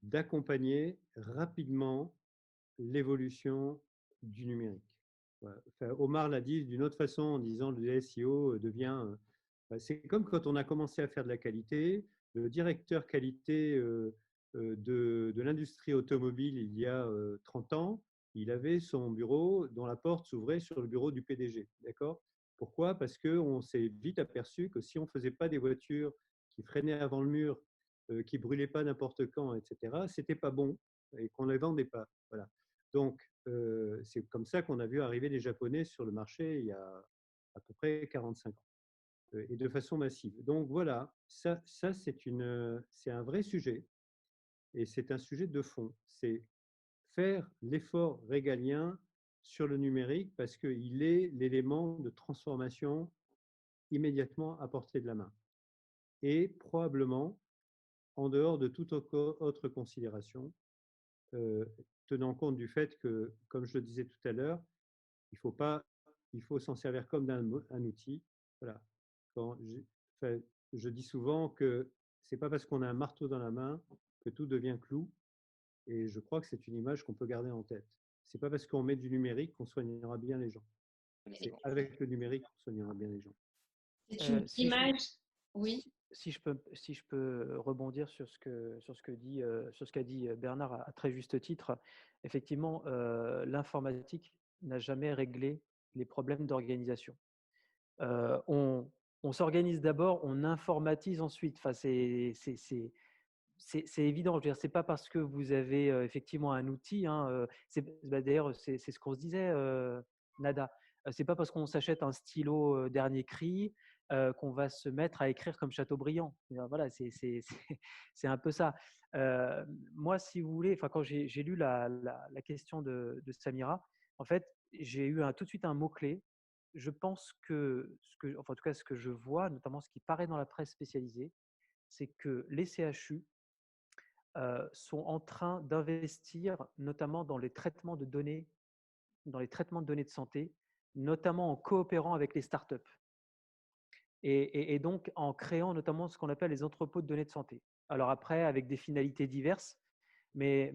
d'accompagner rapidement l'évolution du numérique. Enfin, Omar l'a dit d'une autre façon en disant que le SEO devient… c'est comme quand on a commencé à faire de la qualité, le directeur qualité de l'industrie automobile il y a 30 ans, il avait son bureau dont la porte s'ouvrait sur le bureau du PDG. D'accord ? Pourquoi ? Parce qu'on s'est vite aperçu que si on ne faisait pas des voitures qui freinaient avant le mur, qui ne brûlaient pas n'importe quand, etc., ce n'était pas bon et qu'on ne les vendait pas. Voilà. Donc, c'est comme ça qu'on a vu arriver les Japonais sur le marché il y a à peu près 45 ans et de façon massive. Donc voilà, ça c'est un vrai sujet et c'est un sujet de fond. C'est faire l'effort régalien sur le numérique parce qu'il est l'élément de transformation immédiatement à portée de la main. Et probablement, en dehors de toute autre considération, tenant compte du fait que, comme je le disais tout à l'heure, il faut s'en servir comme d'un outil. Voilà. Je dis souvent que ce n'est pas parce qu'on a un marteau dans la main que tout devient clou. Et je crois que c'est une image qu'on peut garder en tête. Ce n'est pas parce qu'on met du numérique qu'on soignera bien les gens. C'est avec le numérique qu'on soignera bien les gens. C'est une image, oui. Si je peux rebondir sur ce qu'a dit Bernard à très juste titre, effectivement, l'informatique n'a jamais réglé les problèmes d'organisation. on s'organise d'abord, on informatise ensuite. Enfin, c'est évident. Je veux dire, c'est pas parce que vous avez effectivement un outil. Hein, d'ailleurs, c'est ce qu'on se disait, Nada. C'est pas parce qu'on s'achète un stylo dernier cri qu'on va se mettre à écrire comme Chateaubriand. Voilà, c'est un peu ça. Moi, si vous voulez, quand j'ai lu la question de Samira, en fait, j'ai eu tout de suite un mot-clé. Je pense que, en tout cas, ce que je vois, notamment ce qui paraît dans la presse spécialisée, c'est que les CHU sont en train d'investir notamment dans les traitements de données, de santé, notamment en coopérant avec les startups et donc en créant notamment ce qu'on appelle les entrepôts de données de santé. Alors après, avec des finalités diverses, mais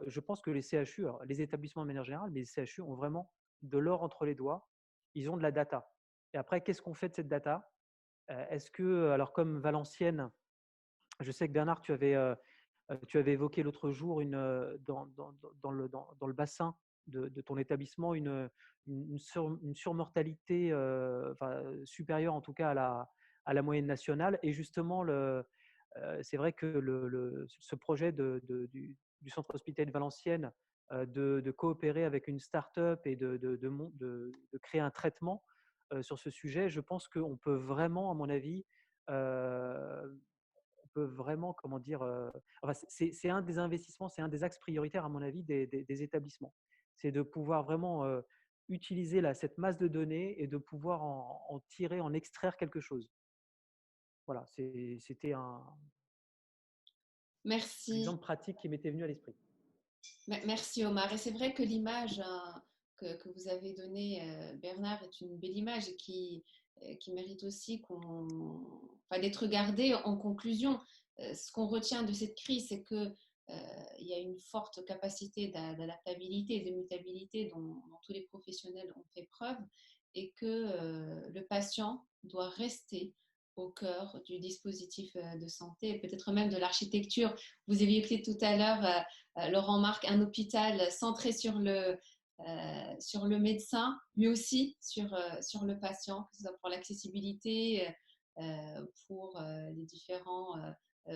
je pense que les CHU, alors les établissements de manière générale, mais les CHU ont vraiment de l'or entre les doigts. Ils ont de la data. Et après, qu'est-ce qu'on fait de cette data? Est-ce que, alors comme Valenciennes, je sais que Bernard, tu avais évoqué l'autre jour dans le bassin de ton établissement une surmortalité supérieure en tout cas à la moyenne nationale. Et justement, c'est vrai que ce projet du centre hospitalier de Valenciennes de coopérer avec une start-up et de créer un traitement sur ce sujet, je pense qu'on peut vraiment, à mon avis, comment dire, c'est un des investissements, c'est un des axes prioritaires, à mon avis, des établissements. C'est de pouvoir vraiment utiliser cette masse de données et de pouvoir en tirer, en extraire quelque chose. Voilà, c'était un exemple pratique qui m'était venu à l'esprit. Merci Omar. Et c'est vrai que l'image que vous avez donnée, Bernard, est une belle image et qui mérite aussi d'être regardée en conclusion. Ce qu'on retient de cette crise, c'est qu'il y a une forte capacité d'adaptabilité et de mutabilité dont tous les professionnels ont fait preuve et que le patient doit rester au cœur du dispositif de santé, peut-être même de l'architecture. Vous évoquiez tout à l'heure, Laurent Marc, un hôpital centré sur le médecin, mais aussi sur le patient, que ce soit pour l'accessibilité, pour les différents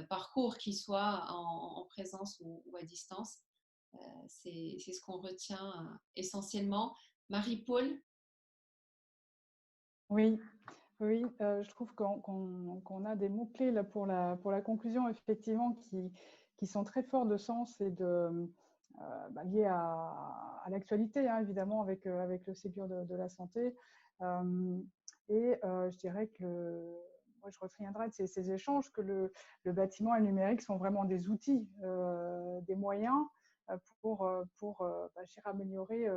parcours, qu'ils soient en présence ou à distance. C'est ce qu'on retient essentiellement. Marie-Paul? Oui, je trouve qu'on a des mots-clés là pour la conclusion, effectivement, qui sont très forts de sens et liés à l'actualité, hein, évidemment, avec le Ségur de la santé. Je dirais que moi, je retiendrai de ces échanges que le bâtiment et le numérique sont vraiment des outils, des moyens pour améliorer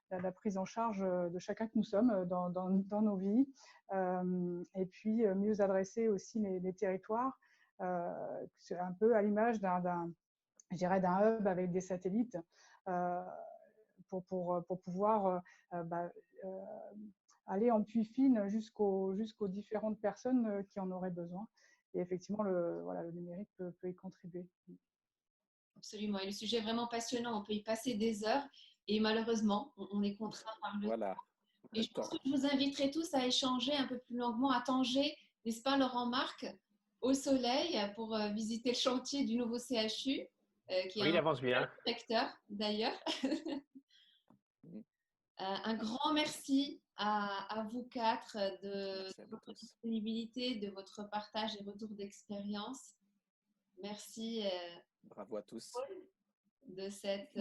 la prise en charge de chacun que nous sommes dans nos vies, et puis mieux adresser aussi les territoires. C'est un peu à l'image d'un hub avec des satellites pour pouvoir aller en puits fine jusqu'aux différentes personnes qui en auraient besoin. Et effectivement, le numérique peut y contribuer. Absolument. Et le sujet est vraiment passionnant. On peut y passer des heures. Et malheureusement, on est contraint par le temps. Et je pense que je vous inviterai tous à échanger un peu plus longuement à Tanger, n'est-ce pas, Laurent Marc, au soleil, pour visiter le chantier du nouveau CHU, qui est avance bien. Secteur d'ailleurs. Un grand merci à vous quatre de votre disponibilité, de votre partage et retour d'expérience. Merci. Bravo à tous. De cette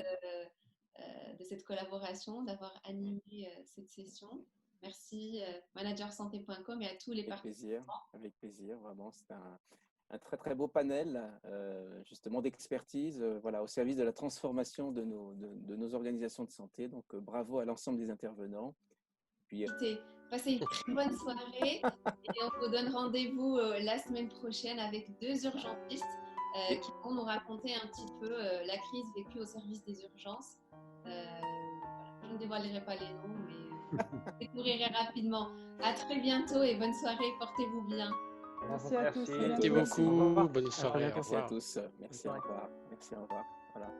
collaboration, d'avoir animé cette session. Merci managersanté.com et à tous les participants. Avec plaisir, vraiment. C'est un très très beau panel justement d'expertise au service de la transformation de nos organisations de santé. Donc bravo à l'ensemble des intervenants. Puis, passez une très bonne soirée et on vous donne rendez-vous la semaine prochaine avec 2 urgentistes qui vont nous raconter un petit peu la crise vécue au service des urgences. Je ne dévoilerai pas les noms, mais vous découvrirez rapidement. À très bientôt et bonne soirée. Portez-vous bien. Merci à tous. Merci beaucoup. Bonne soirée. Merci à tous. Merci, au revoir. Merci, au revoir. Voilà.